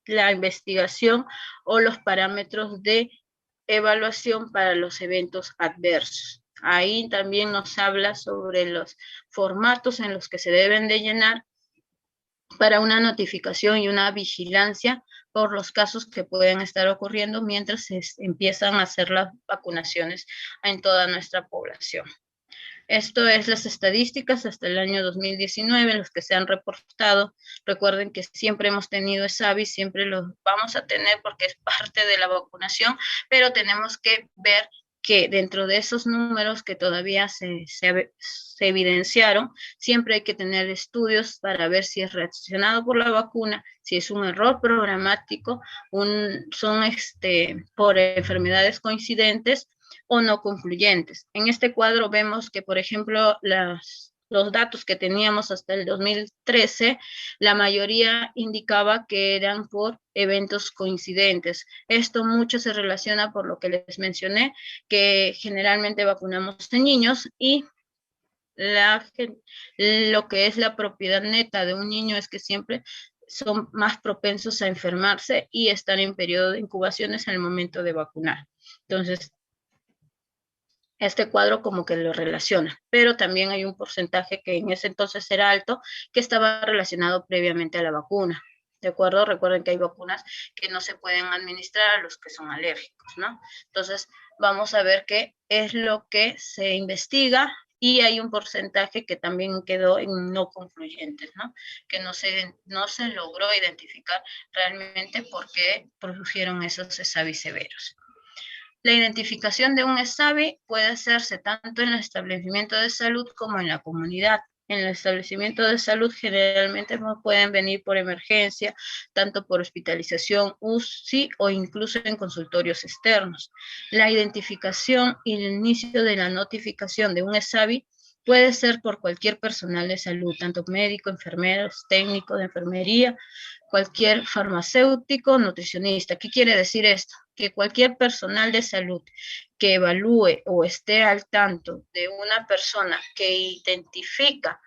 [SPEAKER 1] la investigación o los parámetros de evaluación para los eventos adversos. Ahí también nos habla sobre los formatos en los que se deben de llenar para una notificación y una vigilancia por los casos que pueden estar ocurriendo mientras se empiezan a hacer las vacunaciones en toda nuestra población. Esto es las estadísticas hasta el año 2019, los que se han reportado. Recuerden que siempre hemos tenido SAVI, siempre los vamos a tener porque es parte de la vacunación, pero tenemos que ver que dentro de esos números que todavía se evidenciaron, siempre hay que tener estudios para ver si es reaccionado por la vacuna, si es un error programático, son por enfermedades coincidentes o no concluyentes. En este cuadro vemos que, por ejemplo, los datos que teníamos hasta el 2013, la mayoría indicaba que eran por eventos coincidentes. Esto mucho se relaciona por lo que les mencioné, que generalmente vacunamos en niños y lo que es la propiedad neta de un niño es que siempre son más propensos a enfermarse y están en periodo de incubaciones al momento de vacunar. Entonces, este cuadro como que lo relaciona, pero también hay un porcentaje que en ese entonces era alto, que estaba relacionado previamente a la vacuna, ¿de acuerdo? Recuerden que hay vacunas que no se pueden administrar a los que son alérgicos, ¿no? Entonces, vamos a ver qué es lo que se investiga y hay un porcentaje que también quedó en no concluyentes, ¿no? Que no se logró identificar realmente por qué produjeron esos SAVI severos. La identificación de un SAVI puede hacerse tanto en el establecimiento de salud como en la comunidad. En el establecimiento de salud generalmente pueden venir por emergencia, tanto por hospitalización, UCI o incluso en consultorios externos. La identificación y el inicio de la notificación de un SAVI Puede ser por cualquier personal de salud, tanto médico, enfermeros, técnico de enfermería, cualquier farmacéutico, nutricionista. ¿Qué quiere decir esto? Que cualquier personal de salud que evalúe o esté al tanto de una persona que identifica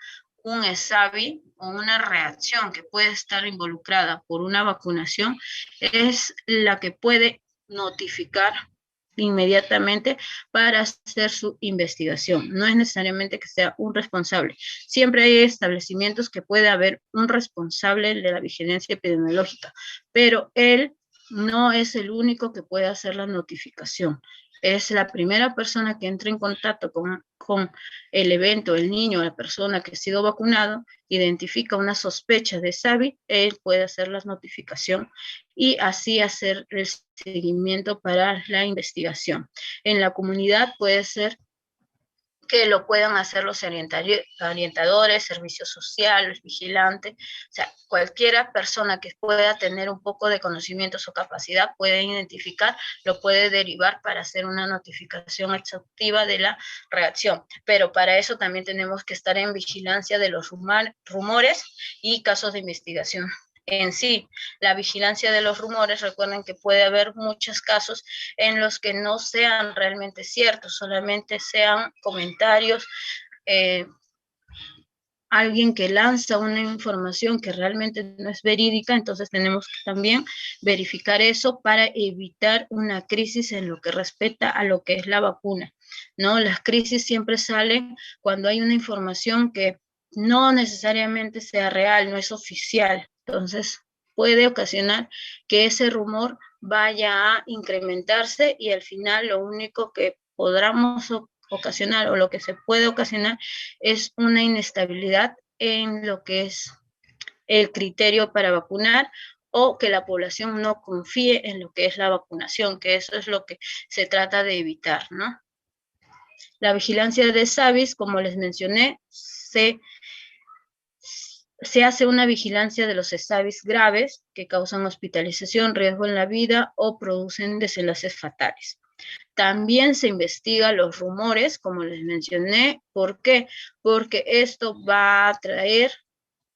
[SPEAKER 1] un ESAVI o una reacción que puede estar involucrada por una vacunación es la que puede notificar inmediatamente para hacer su investigación. No es necesariamente que sea un responsable. Siempre hay establecimientos que puede haber un responsable de la vigilancia epidemiológica, pero él no es el único que puede hacer la notificación. Es la primera persona que entra en contacto con el evento, el niño, la persona que ha sido vacunado, identifica una sospecha de SAVI, él puede hacer la notificación y así hacer el seguimiento para la investigación. En la comunidad puede ser que lo puedan hacer los orientadores, servicios sociales, vigilantes, o sea, cualquiera persona que pueda tener un poco de conocimientos o capacidad puede identificar, lo puede derivar para hacer una notificación exhaustiva de la reacción. Pero para eso también tenemos que estar en vigilancia de los rumores y casos de investigación. En sí, la vigilancia de los rumores, recuerden que puede haber muchos casos en los que no sean realmente ciertos, solamente sean comentarios, alguien que lanza una información que realmente no es verídica, entonces tenemos que también verificar eso para evitar una crisis en lo que respecta a lo que es la vacuna, ¿no? Las crisis siempre salen cuando hay una información que no necesariamente sea real, no es oficial, entonces puede ocasionar que ese rumor vaya a incrementarse y al final lo único que podamos ocasionar o lo que se puede ocasionar es una inestabilidad en lo que es el criterio para vacunar o que la población no confíe en lo que es la vacunación, que eso es lo que se trata de evitar, ¿no? La vigilancia de SAVIS, como les mencioné, se hace una vigilancia de los SAVIS graves que causan hospitalización, riesgo en la vida o producen desenlaces fatales. También se investiga los rumores, como les mencioné. ¿Por qué? Porque esto va a traer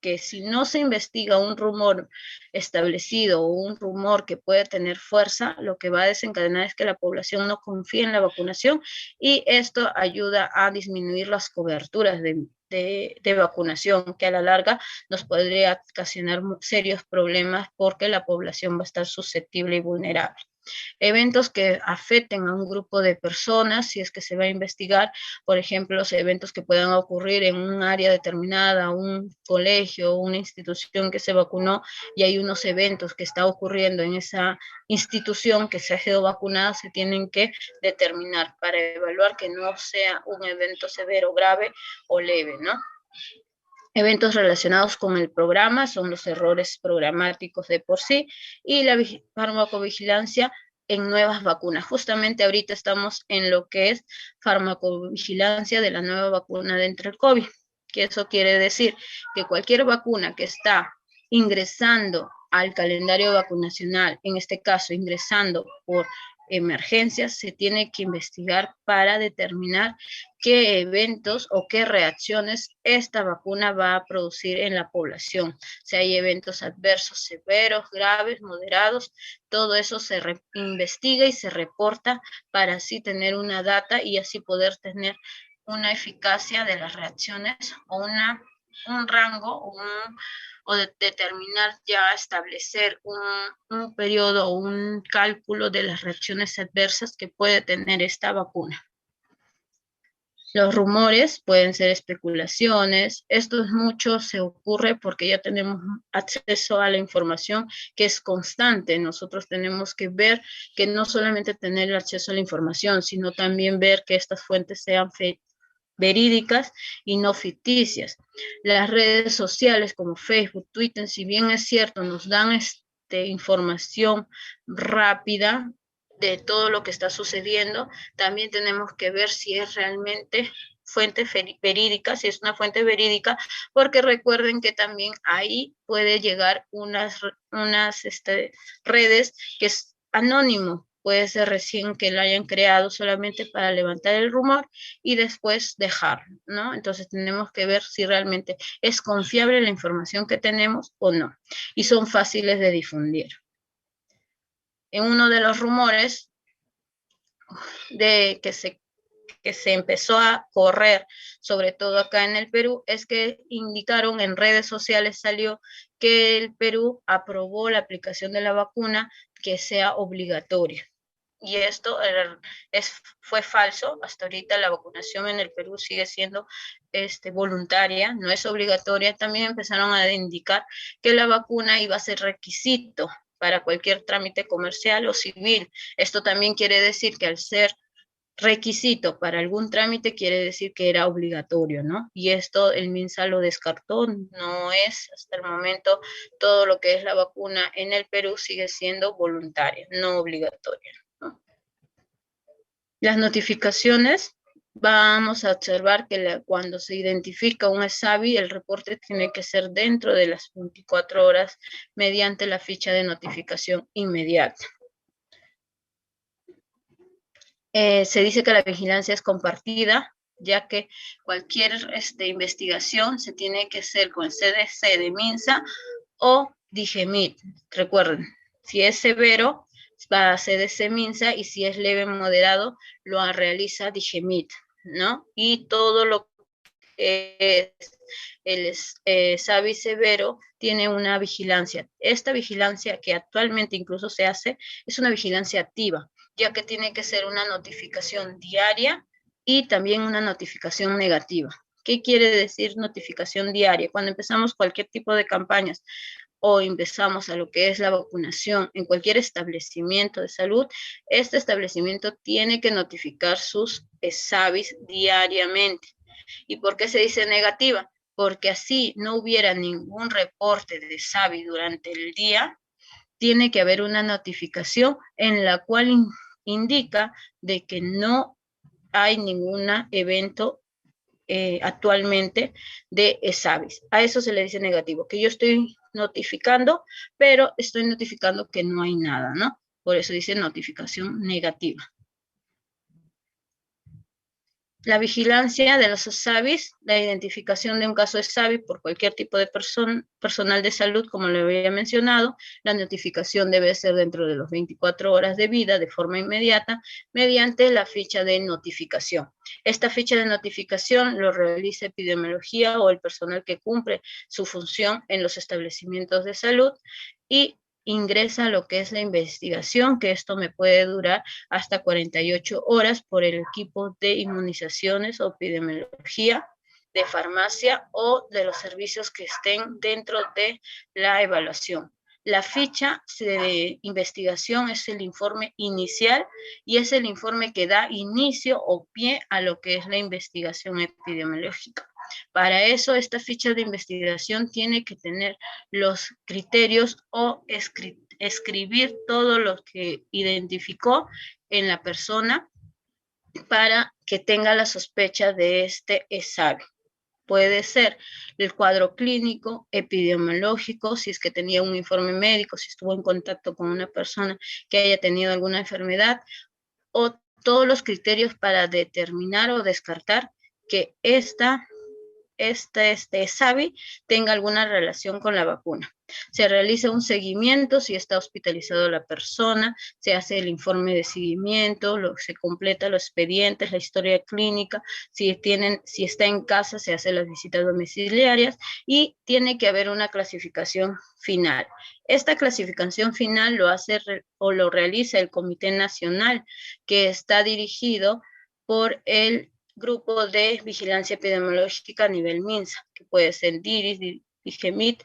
[SPEAKER 1] que si no se investiga un rumor establecido o un rumor que puede tener fuerza, lo que va a desencadenar es que la población no confíe en la vacunación y esto ayuda a disminuir las coberturas de vacunación, que a la larga nos podría ocasionar serios problemas porque la población va a estar susceptible y vulnerable. Eventos que afecten a un grupo de personas, si es que se va a investigar, por ejemplo, los eventos que puedan ocurrir en un área determinada, un colegio, una institución que se vacunó y hay unos eventos que está ocurriendo en esa institución que se ha sido vacunada, se tienen que determinar para evaluar que no sea un evento severo, grave o leve, ¿no? Eventos relacionados con el programa son los errores programáticos de por sí y la farmacovigilancia en nuevas vacunas. Justamente ahorita estamos en lo que es farmacovigilancia de la nueva vacuna dentro del COVID, que eso quiere decir que cualquier vacuna que está ingresando al calendario vacunacional, en este caso ingresando por emergencias, se tiene que investigar para determinar qué eventos o qué reacciones esta vacuna va a producir en la población. Si hay eventos adversos severos, graves, moderados, todo eso se investiga y se reporta para así tener una data y así poder tener una eficacia de las reacciones o un rango o determinar ya, establecer un periodo o un cálculo de las reacciones adversas que puede tener esta vacuna. Los rumores pueden ser especulaciones. Esto es mucho, se ocurre porque ya tenemos acceso a la información que es constante. Nosotros tenemos que ver que no solamente tener el acceso a la información, sino también ver que estas fuentes sean verídicas y no ficticias. Las redes sociales como Facebook, Twitter, si bien es cierto, nos dan información rápida de todo lo que está sucediendo, también tenemos que ver si es realmente fuente verídica, si es una fuente verídica, porque recuerden que también ahí puede llegar unas redes que es anónimo, puede ser recién que lo hayan creado solamente para levantar el rumor y después dejarlo, ¿no? Entonces tenemos que ver si realmente es confiable la información que tenemos o no, y son fáciles de difundir. En uno de los rumores de que se empezó a correr, sobre todo acá en el Perú, es que indicaron en redes sociales, salió que el Perú aprobó la aplicación de la vacuna que sea obligatoria. Y esto fue falso. Hasta ahorita la vacunación en el Perú sigue siendo voluntaria, no es obligatoria. También empezaron a indicar que la vacuna iba a ser requisito para cualquier trámite comercial o civil. Esto también quiere decir que al ser requisito para algún trámite quiere decir que era obligatorio, ¿no? Y esto el MINSA lo descartó, no es hasta el momento. Todo lo que es la vacuna en el Perú sigue siendo voluntaria, no obligatoria, ¿no? Las notificaciones, vamos a observar que cuando se identifica un ESAVI, el reporte tiene que ser dentro de las 24 horas mediante la ficha de notificación inmediata. Se dice que la vigilancia es compartida, ya que cualquier investigación se tiene que hacer con el CDC de MINSA o DIGEMIT. Recuerden, si es severo, va a CDC MINSA, y si es leve moderado, lo realiza DIGEMIT, ¿no? Y todo lo que es el SAVI severo tiene una vigilancia. Esta vigilancia que actualmente incluso se hace es una vigilancia activa, ya que tiene que ser una notificación diaria y también una notificación negativa. ¿Qué quiere decir notificación diaria? Cuando empezamos cualquier tipo de campañas o empezamos a lo que es la vacunación en cualquier establecimiento de salud, este establecimiento tiene que notificar sus SAVIs diariamente. ¿Y por qué se dice negativa? Porque así no hubiera ningún reporte de SAVI durante el día, tiene que haber una notificación en la cual indica de que no hay ningún evento actualmente de SAVIs. A eso se le dice negativo, que yo estoy notificando, pero estoy notificando que no hay nada, ¿no? Por eso dice notificación negativa. La vigilancia de los SAVIs, la identificación de un caso de SAVI por cualquier tipo de personal de salud, como le había mencionado. La notificación debe ser dentro de las 24 horas de vida, de forma inmediata, mediante la ficha de notificación. Esta ficha de notificación lo realiza epidemiología o el personal que cumple su función en los establecimientos de salud, y ingresa lo que es la investigación, que esto me puede durar hasta 48 horas por el equipo de inmunizaciones o epidemiología, de farmacia o de los servicios que estén dentro de la evaluación. La ficha de investigación es el informe inicial y es el informe que da inicio o pie a lo que es la investigación epidemiológica. Para eso, esta ficha de investigación tiene que tener los criterios o escribir todo lo que identificó en la persona para que tenga la sospecha de este SAVI. Puede ser el cuadro clínico, epidemiológico, si es que tenía un informe médico, si estuvo en contacto con una persona que haya tenido alguna enfermedad, o todos los criterios para determinar o descartar que este SAVI tenga alguna relación con la vacuna. Se realiza un seguimiento si está hospitalizado la persona, se hace el informe de seguimiento, se completa los expedientes, la historia clínica, si está en casa se hace las visitas domiciliarias y tiene que haber una clasificación final. Esta clasificación final lo hace o lo realiza el Comité Nacional, que está dirigido por el Grupo de Vigilancia Epidemiológica a nivel MINSA, que puede ser DIRIS, DIGEMIT,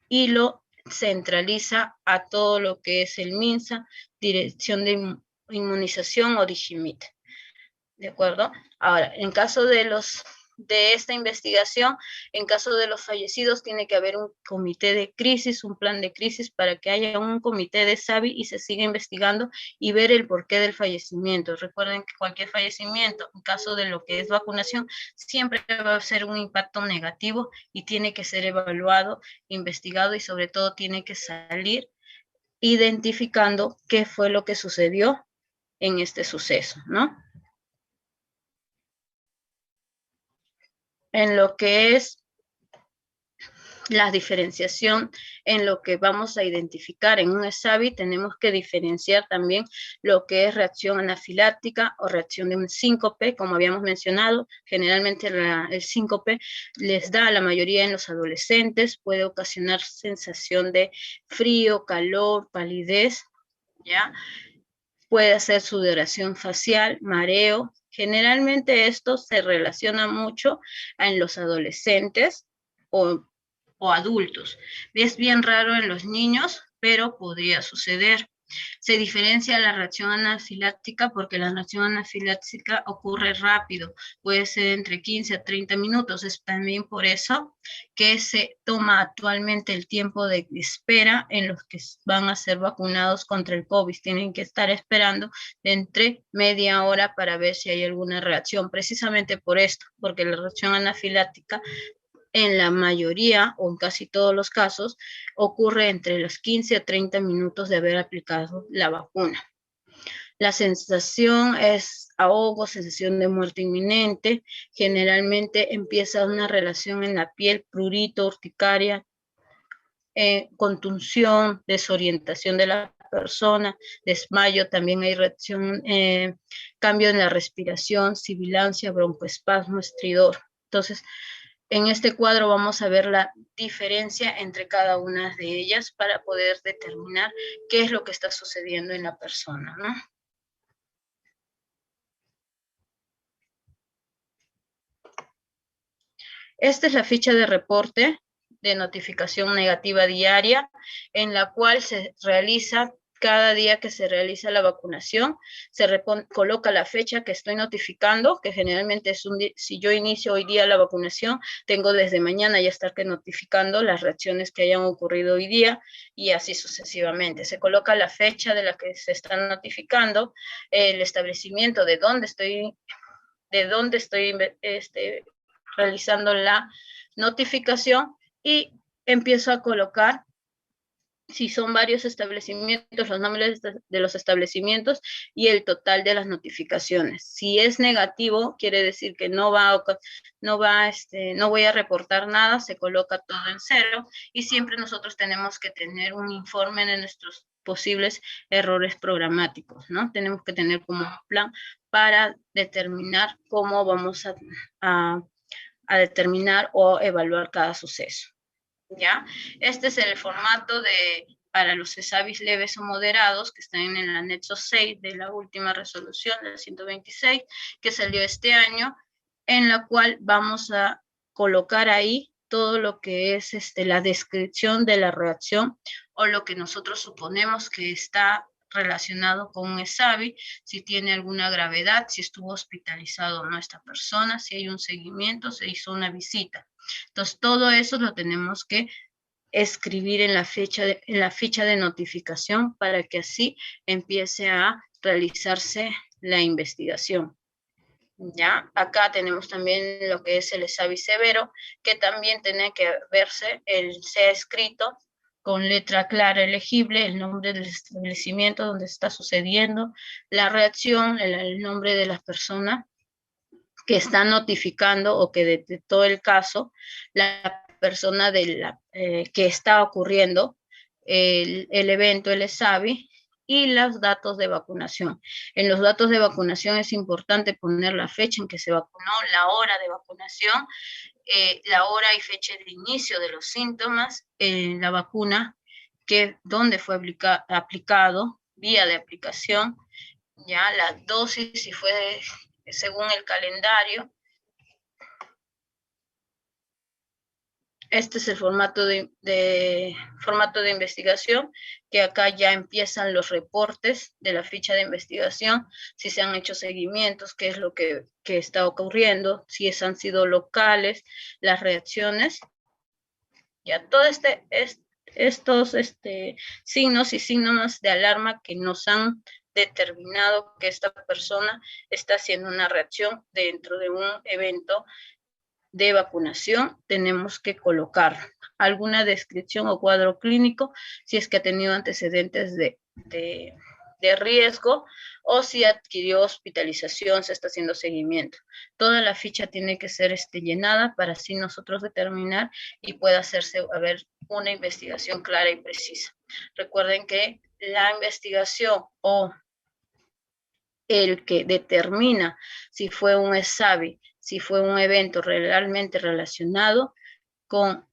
[SPEAKER 1] y lo centraliza a todo lo que es el MINSA, Dirección de Inmunización o DIGEMIT. ¿De acuerdo? Ahora, en caso de esta investigación, en caso de los fallecidos, tiene que haber un comité de crisis, un plan de crisis para que haya un comité de SAVI y se siga investigando y ver el porqué del fallecimiento. Recuerden que cualquier fallecimiento, en caso de lo que es vacunación, siempre va a ser un impacto negativo y tiene que ser evaluado, investigado y sobre todo tiene que salir identificando qué fue lo que sucedió en este suceso, ¿no? En lo que es la diferenciación, en lo que vamos a identificar en un ESAVI, tenemos que diferenciar también lo que es reacción anafiláctica o reacción de un síncope, como habíamos mencionado. Generalmente el síncope les da a la mayoría en los adolescentes, puede ocasionar sensación de frío, calor, palidez, ¿ya? Puede hacer sudoración facial, mareo. Generalmente esto se relaciona mucho en los adolescentes o adultos. Es bien raro en los niños, pero podría suceder. Se diferencia la reacción anafiláctica porque la reacción anafiláctica ocurre rápido, puede ser entre 15 a 30 minutos. Es también por eso que se toma actualmente el tiempo de espera en los que van a ser vacunados contra el COVID. Tienen que estar esperando entre media hora para ver si hay alguna reacción, precisamente por esto, porque la reacción anafiláctica en la mayoría o en casi todos los casos ocurre entre los 15 a 30 minutos de haber aplicado la vacuna. La sensación es ahogo, sensación de muerte inminente. Generalmente empieza una relación en la piel, prurito, urticaria, contunción, desorientación de la persona, desmayo, también hay reacción, cambio en la respiración, sibilancia, broncoespasmo, estridor. Entonces, en este cuadro vamos a ver la diferencia entre cada una de ellas para poder determinar qué es lo que está sucediendo en la persona, ¿no? Esta es la ficha de reporte de notificación negativa diaria, en la cual se realiza cada día que se realiza la vacunación, se coloca la fecha que estoy notificando, que generalmente es si yo inicio hoy día la vacunación, tengo desde mañana ya estar notificando las reacciones que hayan ocurrido hoy día y así sucesivamente. Se coloca la fecha de la que se está notificando, el establecimiento de dónde estoy realizando la notificación y empiezo a colocar, si son varios establecimientos, los nombres de los establecimientos y el total de las notificaciones. Si es negativo, quiere decir que no voy a reportar nada, se coloca todo en cero y siempre nosotros tenemos que tener un informe de nuestros posibles errores programáticos, ¿no? Tenemos que tener como un plan para determinar cómo vamos a determinar o evaluar cada suceso. ¿Ya? Este es el formato para los ESAVIs leves o moderados que están en el anexo 6 de la última resolución del 126 que salió este año, en la cual vamos a colocar ahí todo lo que es la descripción de la reacción o lo que nosotros suponemos que está relacionado con un ESAVI, si tiene alguna gravedad, si estuvo hospitalizado o no esta persona, si hay un seguimiento, se hizo una visita. Entonces, todo eso lo tenemos que escribir en la ficha de notificación para que así empiece a realizarse la investigación. ¿Ya? Acá tenemos también lo que es el ESAVI severo, que también tiene que verse, sea escrito con letra clara, legible, el nombre del establecimiento donde está sucediendo la reacción, el nombre de la persona que está notificando o que detectó el caso, la persona que está ocurriendo el evento, el ESAVI, y los datos de vacunación. En los datos de vacunación es importante poner la fecha en que se vacunó, la hora de vacunación, la hora y fecha de inicio de los síntomas, la vacuna, dónde fue aplicado, vía de aplicación, ya la dosis, si fue según el calendario. Este es el formato de investigación, que acá ya empiezan los reportes de la ficha de investigación, si se han hecho seguimientos, qué es lo que está ocurriendo, si han sido locales, las reacciones. Ya todos estos signos y signos de alarma que nos han determinado que esta persona está haciendo una reacción dentro de un evento de vacunación, tenemos que colocar alguna descripción o cuadro clínico si es que ha tenido antecedentes de de riesgo o si adquirió hospitalización, se está haciendo seguimiento. Toda la ficha tiene que ser llenada para así nosotros determinar y pueda hacerse una investigación clara y precisa. Recuerden que la investigación o el que determina si fue un ESAVI, si fue un evento realmente relacionado con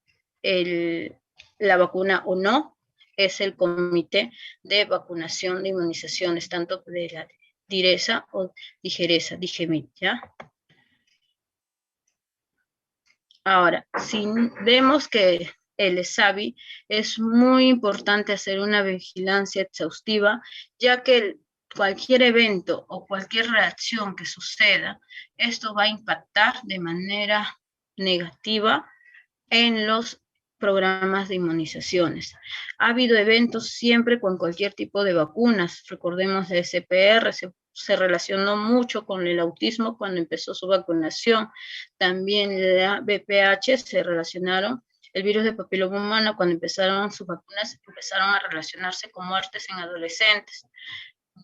[SPEAKER 1] la vacuna o no, es el Comité de Vacunación de Inmunizaciones, tanto de la DIRESA o DIGEMIT, ¿ya? Ahora, si vemos que el ESAVI, es muy importante hacer una vigilancia exhaustiva, ya que cualquier evento o cualquier reacción que suceda, esto va a impactar de manera negativa en los programas de inmunizaciones. Ha habido eventos siempre con cualquier tipo de vacunas. Recordemos de CPR, se relacionó mucho con el autismo cuando empezó su vacunación. También la VPH se relacionaron, el virus de papiloma humano, cuando empezaron sus vacunas, empezaron a relacionarse con muertes en adolescentes.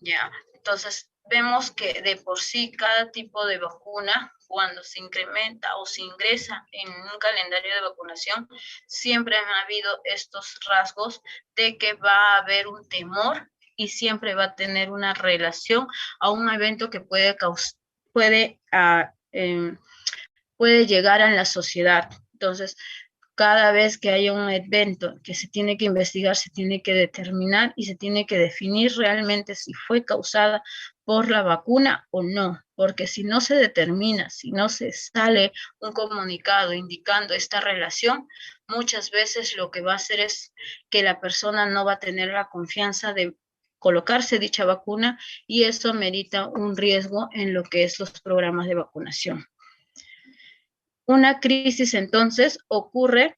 [SPEAKER 1] Ya, entonces vemos que de por sí cada tipo de vacuna, cuando se incrementa o se ingresa en un calendario de vacunación, siempre han habido estos rasgos de que va a haber un temor y siempre va a tener una relación a un evento que puede llegar a la sociedad. Entonces, cada vez que haya un evento que se tiene que investigar, se tiene que determinar y se tiene que definir realmente si fue causada por la vacuna o no, porque si no se determina, si no se sale un comunicado indicando esta relación, muchas veces lo que va a hacer es que la persona no va a tener la confianza de colocarse dicha vacuna y eso merita un riesgo en lo que es los programas de vacunación. Una crisis entonces ocurre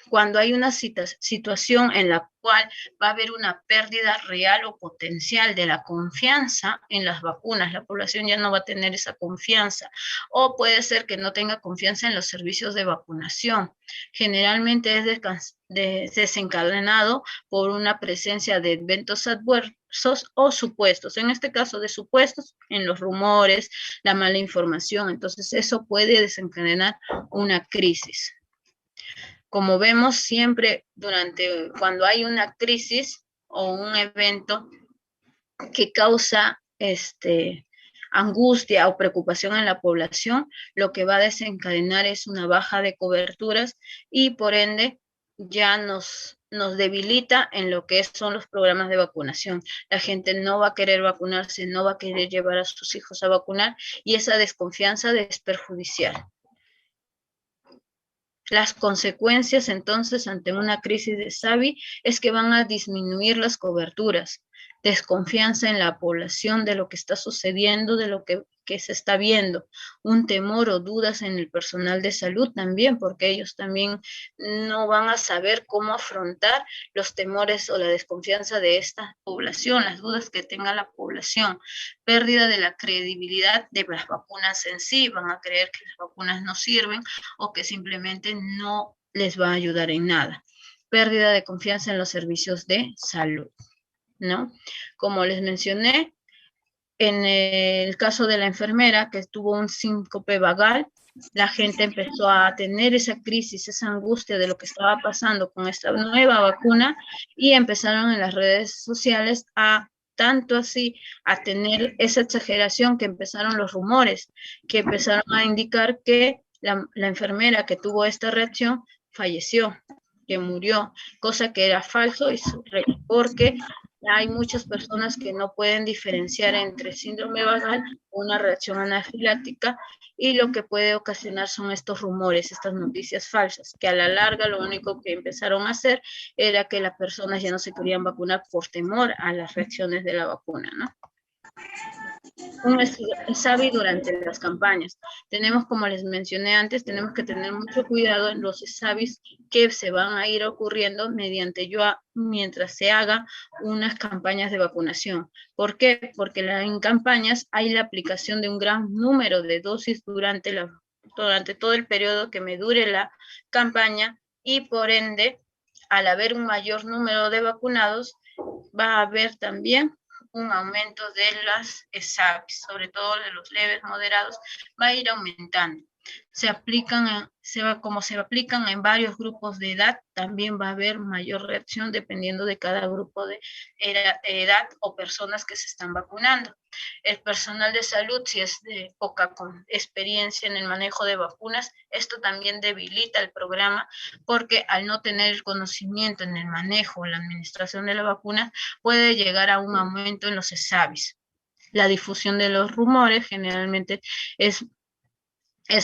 [SPEAKER 1] cuando hay una situación en la cual va a haber una pérdida real o potencial de la confianza en las vacunas. La población ya no va a tener esa confianza o puede ser que no tenga confianza en los servicios de vacunación. Generalmente es desencadenado por una presencia de eventos adversos o supuestos. En este caso de supuestos, en los rumores, la mala información. Entonces eso puede desencadenar una crisis. Como vemos siempre cuando hay una crisis o un evento que causa angustia o preocupación en la población, lo que va a desencadenar es una baja de coberturas y por ende ya nos debilita en lo que son los programas de vacunación. La gente no va a querer vacunarse, no va a querer llevar a sus hijos a vacunar y esa desconfianza es perjudicial. Las consecuencias entonces ante una crisis de SAVI es que van a disminuir las coberturas, desconfianza en la población de lo que está sucediendo, de lo que se está viendo, un temor o dudas en el personal de salud también, porque ellos también no van a saber cómo afrontar los temores o la desconfianza de esta población, las dudas que tenga la población, pérdida de la credibilidad de las vacunas en sí, van a creer que las vacunas no sirven o que simplemente no les va a ayudar en nada. Pérdida de confianza en los servicios de salud, ¿no? Como les mencioné, en el caso de la enfermera que tuvo un síncope vagal, la gente empezó a tener esa crisis, esa angustia de lo que estaba pasando con esta nueva vacuna y empezaron en las redes sociales tanto así a tener esa exageración que empezaron los rumores, que empezaron a indicar que la enfermera que tuvo esta reacción falleció, que murió, cosa que era falso porque hay muchas personas que no pueden diferenciar entre síndrome vagal o una reacción anafiláctica y lo que puede ocasionar son estos rumores, estas noticias falsas, que a la larga lo único que empezaron a hacer era que las personas ya no se querían vacunar por temor a las reacciones de la vacuna, ¿no? Un SAVI durante las campañas. Tenemos, como les mencioné antes, tenemos que tener mucho cuidado en los SAVIs que se van a ir ocurriendo mientras se haga unas campañas de vacunación. ¿Por qué? Porque en campañas hay la aplicación de un gran número de dosis durante todo el periodo que me dure la campaña y por ende, al haber un mayor número de vacunados, va a haber también un aumento de las ESAVIS, sobre todo de los leves moderados, va a ir aumentando. Como se aplican en varios grupos de edad, también va a haber mayor reacción dependiendo de cada grupo de edad o personas que se están vacunando. El personal de salud, si es de poca experiencia en el manejo de vacunas, esto también debilita el programa, porque al no tener el conocimiento en el manejo o la administración de la vacuna, puede llegar a un aumento en los ESAVIS. La difusión de los rumores generalmente es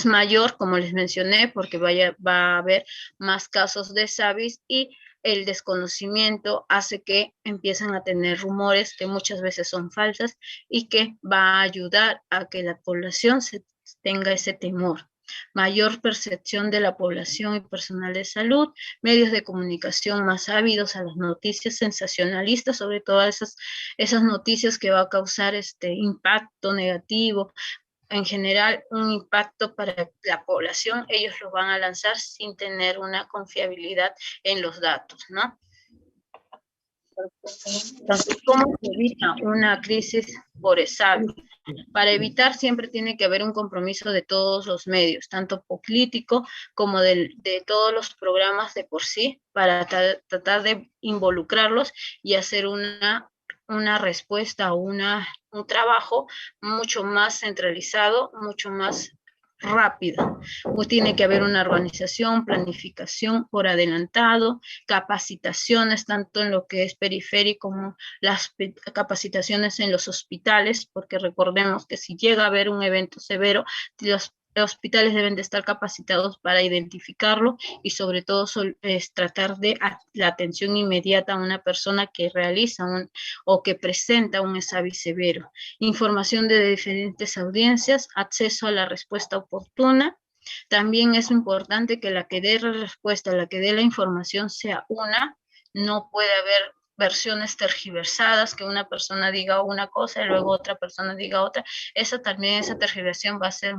[SPEAKER 1] mayor, como les mencioné, porque va a haber más casos de SAVIS, y el desconocimiento hace que empiecen a tener rumores que muchas veces son falsas y que va a ayudar a que la población tenga ese temor. Mayor percepción de la población y personal de salud, medios de comunicación más ávidos a las noticias sensacionalistas, sobre todo esas noticias que va a causar impacto negativo, en general un impacto para la población. Ellos lo van a lanzar sin tener una confiabilidad en los datos, ¿no? Entonces, ¿cómo se evita una crisis por ESAVI? Para evitar siempre tiene que haber un compromiso de todos los medios, tanto político como de todos los programas de por sí, para tratar de involucrarlos y hacer una respuesta o un trabajo mucho más centralizado, mucho más rápido. Pues tiene que haber una organización, planificación por adelantado, capacitaciones tanto en lo que es periférico como las capacitaciones en los hospitales, porque recordemos que si llega a haber un evento severo, los hospitales deben de estar capacitados para identificarlo y sobre todo tratar de la atención inmediata a una persona que realiza o que presenta un ESAVI severo. Información de diferentes audiencias, acceso a la respuesta oportuna. También es importante que la que dé la respuesta, la que dé la información sea una, no puede haber versiones tergiversadas, que una persona diga una cosa y luego otra persona diga otra. Esa tergiversación va a ser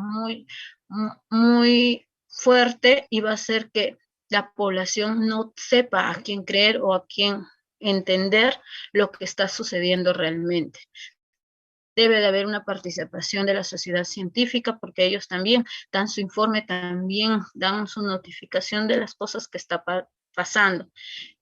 [SPEAKER 1] muy fuerte y va a hacer que la población no sepa a quién creer o a quién entender lo que está sucediendo realmente. Debe de haber una participación de la sociedad científica, porque ellos también dan su informe, también dan su notificación de las cosas que está pasando.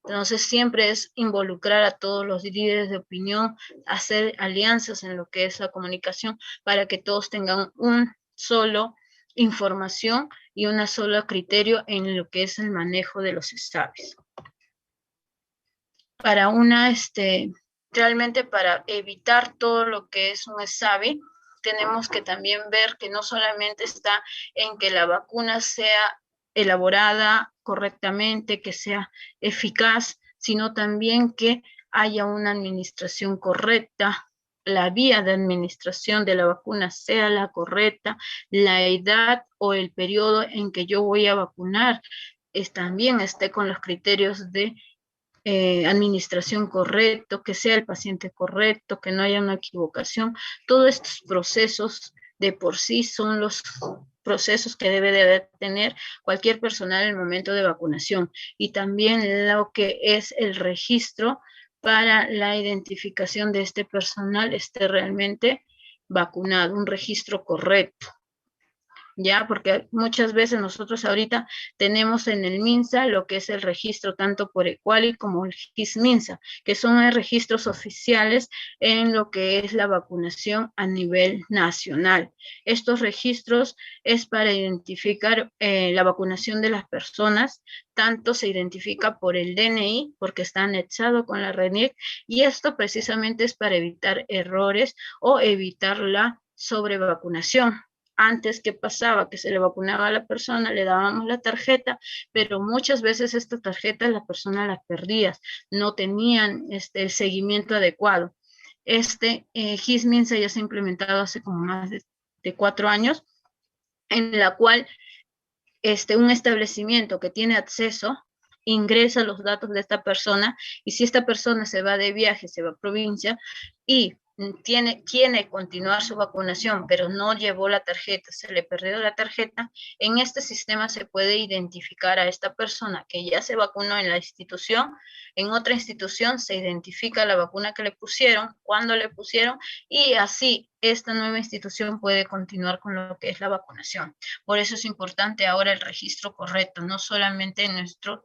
[SPEAKER 1] Entonces siempre es involucrar a todos los líderes de opinión, hacer alianzas en lo que es la comunicación para que todos tengan un solo información y un solo criterio en lo que es el manejo de los ESAVIS. Para realmente para evitar todo lo que es un ESAVI, tenemos que también ver que no solamente está en que la vacuna sea elaborada correctamente, que sea eficaz, sino también que haya una administración correcta, la vía de administración de la vacuna sea la correcta, la edad o el periodo en que yo voy a vacunar también esté con los criterios de administración correcto, que sea el paciente correcto, que no haya una equivocación. Todos estos procesos de por sí son los procesos que debe de tener cualquier personal en el momento de vacunación, y también lo que es el registro para la identificación de este personal esté realmente vacunado, un registro correcto. Ya, porque muchas veces nosotros ahorita tenemos en el MINSA lo que es el registro tanto por Equali como el GIS-MINSA, que son registros oficiales en lo que es la vacunación a nivel nacional. Estos registros es para identificar la vacunación de las personas, tanto se identifica por el DNI, porque está anexado con la RENIEC, y esto precisamente es para evitar errores o evitar la sobrevacunación. Antes, ¿qué pasaba? Que se le vacunaba a la persona, le dábamos la tarjeta, pero muchas veces esta tarjeta la persona la perdía, no tenían el seguimiento adecuado. GIS-MINSA ya se ha implementado hace como más de 4 años, en la cual un establecimiento que tiene acceso ingresa los datos de esta persona, y si esta persona se va de viaje, se va a provincia y quiere continuar su vacunación, pero no llevó la tarjeta, se le perdió la tarjeta, en este sistema se puede identificar a esta persona que ya se vacunó en la institución, en otra institución se identifica la vacuna que le pusieron, cuándo le pusieron, y así esta nueva institución puede continuar con lo que es la vacunación. Por eso es importante ahora el registro correcto, no solamente en nuestros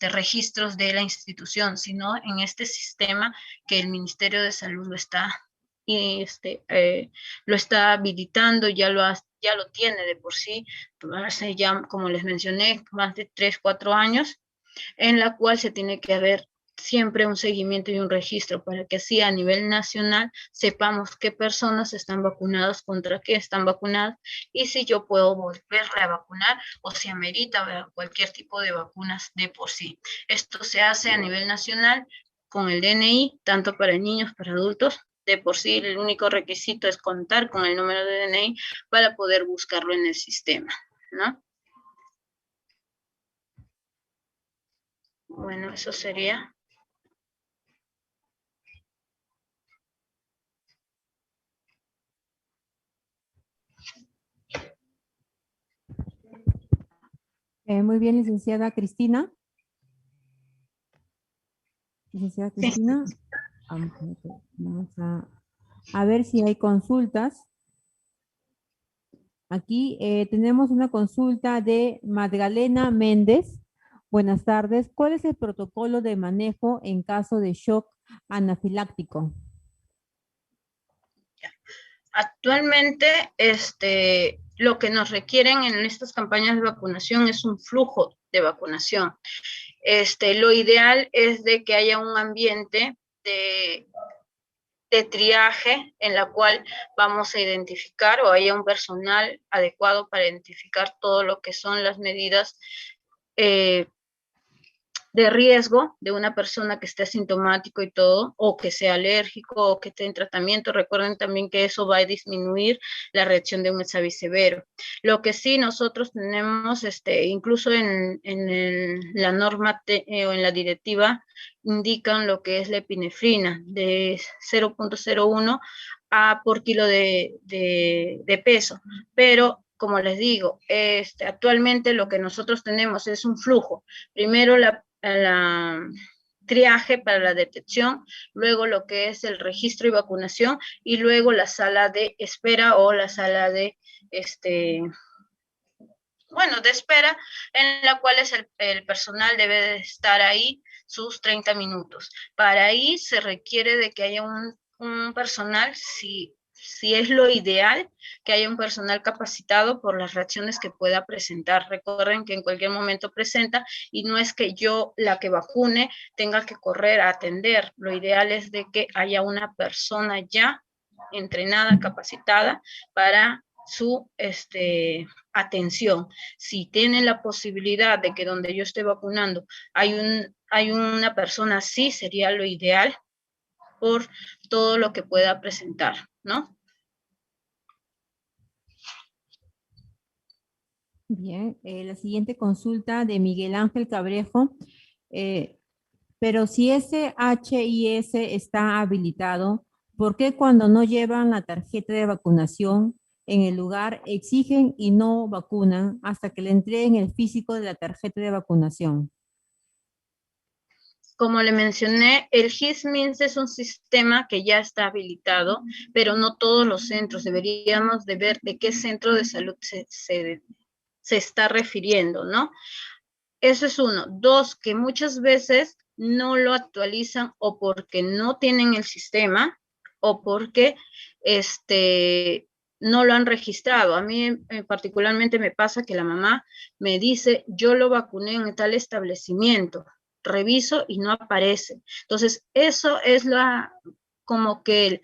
[SPEAKER 1] registros de la institución, sino en este sistema que el Ministerio de Salud lo está habilitando, ya lo tiene de por sí, hace ya, como les mencioné, más de 3, 4 años, en la cual se tiene que haber siempre un seguimiento y un registro para que así a nivel nacional sepamos qué personas están vacunadas, contra qué están vacunadas y si yo puedo volverle a vacunar o si amerita cualquier tipo de vacunas de por sí. Esto se hace a nivel nacional con el DNI, tanto para niños, para adultos. De por sí, el único requisito es contar con el número de DNI para poder buscarlo en el sistema, ¿no? Bueno, eso sería.
[SPEAKER 2] Muy bien, licenciada Cristina. Licenciada Cristina, vamos a ver si hay consultas. Aquí tenemos una consulta de Magdalena Méndez. Buenas tardes. ¿Cuál es el protocolo de manejo en caso de shock anafiláctico?
[SPEAKER 1] Actualmente, lo que nos requieren en estas campañas de vacunación es un flujo de vacunación. Lo ideal es de que haya un ambiente de triaje en la cual vamos a identificar o haya un personal adecuado para identificar todo lo que son las medidas de riesgo de una persona que esté asintomático y todo, o que sea alérgico, o que esté en tratamiento. Recuerden también que eso va a disminuir la reacción de un SARS severo. Lo que sí nosotros tenemos, incluso en la norma o en la directiva, indican lo que es la epinefrina de 0.01 por kilo de peso, pero como les digo, actualmente lo que nosotros tenemos es un flujo. Primero la triaje para la detección, luego lo que es el registro y vacunación, y luego la sala de espera o la sala de de espera, en la cual el personal debe de estar ahí sus 30 minutos. Para ahí se requiere de que haya un personal, si es lo ideal, que haya un personal capacitado por las reacciones que pueda presentar. Recuerden que en cualquier momento presenta y no es que yo, la que vacune, tenga que correr a atender. Lo ideal es de que haya una persona ya entrenada, capacitada para su atención. Si tienen la posibilidad de que donde yo esté vacunando hay una persona así, sería lo ideal por todo lo que pueda presentar, ¿no?
[SPEAKER 2] Bien, la siguiente consulta de Miguel Ángel Cabrejo. Pero si ese HIS está habilitado, ¿por qué cuando no llevan la tarjeta de vacunación en el lugar exigen y no vacunan hasta que le entreguen el físico de la tarjeta de vacunación?
[SPEAKER 1] Como le mencioné, el HIS-MINS es un sistema que ya está habilitado, pero no todos los centros. Deberíamos de ver de qué centro de salud se está refiriendo, ¿no? Eso es uno. Dos, que muchas veces no lo actualizan o porque no tienen el sistema o porque no lo han registrado. A mí particularmente me pasa que la mamá me dice, yo lo vacuné en tal establecimiento, reviso y no aparece. Entonces, eso es como que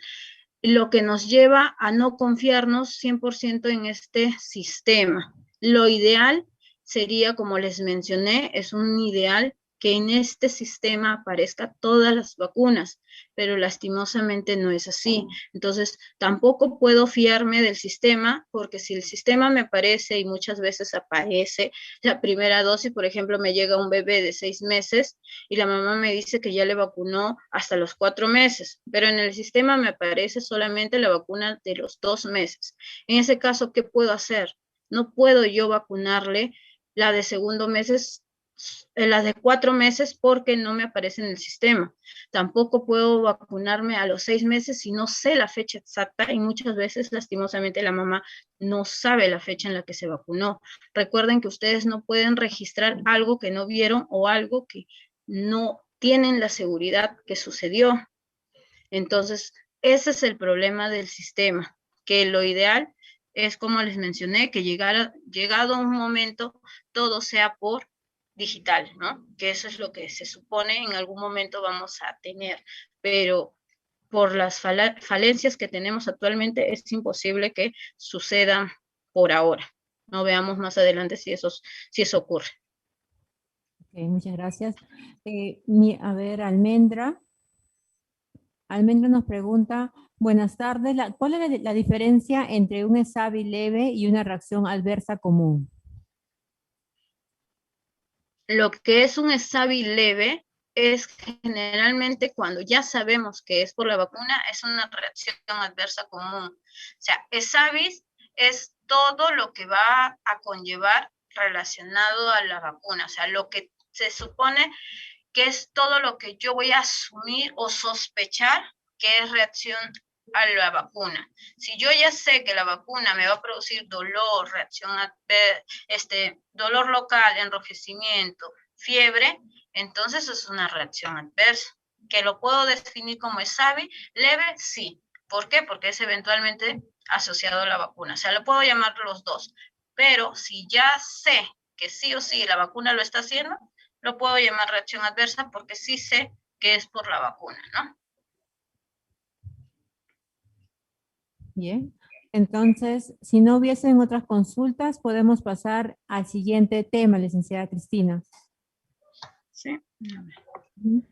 [SPEAKER 1] lo que nos lleva a no confiarnos 100% en este sistema. Lo ideal sería, como les mencioné, es un ideal que en este sistema aparezcan todas las vacunas, pero lastimosamente no es así. Entonces, tampoco puedo fiarme del sistema, porque si el sistema me aparece, y muchas veces aparece la primera dosis, por ejemplo, me llega un bebé de 6 meses y la mamá me dice que ya le vacunó hasta los 4 meses, pero en el sistema me aparece solamente la vacuna de los 2 meses. En ese caso, ¿qué puedo hacer? No puedo yo vacunarle la de segundo meses, la de 4 meses, porque no me aparece en el sistema. Tampoco puedo vacunarme a los 6 meses si no sé la fecha exacta, y muchas veces, lastimosamente, la mamá no sabe la fecha en la que se vacunó. Recuerden que ustedes no pueden registrar algo que no vieron o algo que no tienen la seguridad que sucedió. Entonces, ese es el problema del sistema, que lo ideal es, como les mencioné, que llegado un momento, todo sea por digital, ¿no? Que eso es lo que se supone en algún momento vamos a tener, pero por las falencias que tenemos actualmente es imposible que suceda por ahora. No veamos más adelante si eso ocurre.
[SPEAKER 2] Ok, muchas gracias. A ver, Almendra. Almendra nos pregunta, buenas tardes, ¿cuál es la diferencia entre un ESAVI leve y una reacción adversa común?
[SPEAKER 1] Lo que es un SAVI leve es generalmente, cuando ya sabemos que es por la vacuna, es una reacción adversa común. O sea, SAVIs es todo lo que va a conllevar relacionado a la vacuna, o sea, lo que se supone que es todo lo que yo voy a asumir o sospechar que es reacción a la vacuna. Si yo ya sé que la vacuna me va a producir dolor, dolor local, enrojecimiento, fiebre, entonces es una reacción adversa. ¿Que lo puedo definir como SAVI leve? Sí. ¿Por qué? Porque es eventualmente asociado a la vacuna. O sea, lo puedo llamar los dos. Pero si ya sé que sí o sí la vacuna lo está haciendo, lo puedo llamar reacción adversa, porque sí sé que es por la vacuna, ¿no?
[SPEAKER 2] Bien. Entonces, si no hubiesen otras consultas, podemos pasar al siguiente tema, licenciada Cristina.
[SPEAKER 1] Sí.
[SPEAKER 2] Ujú.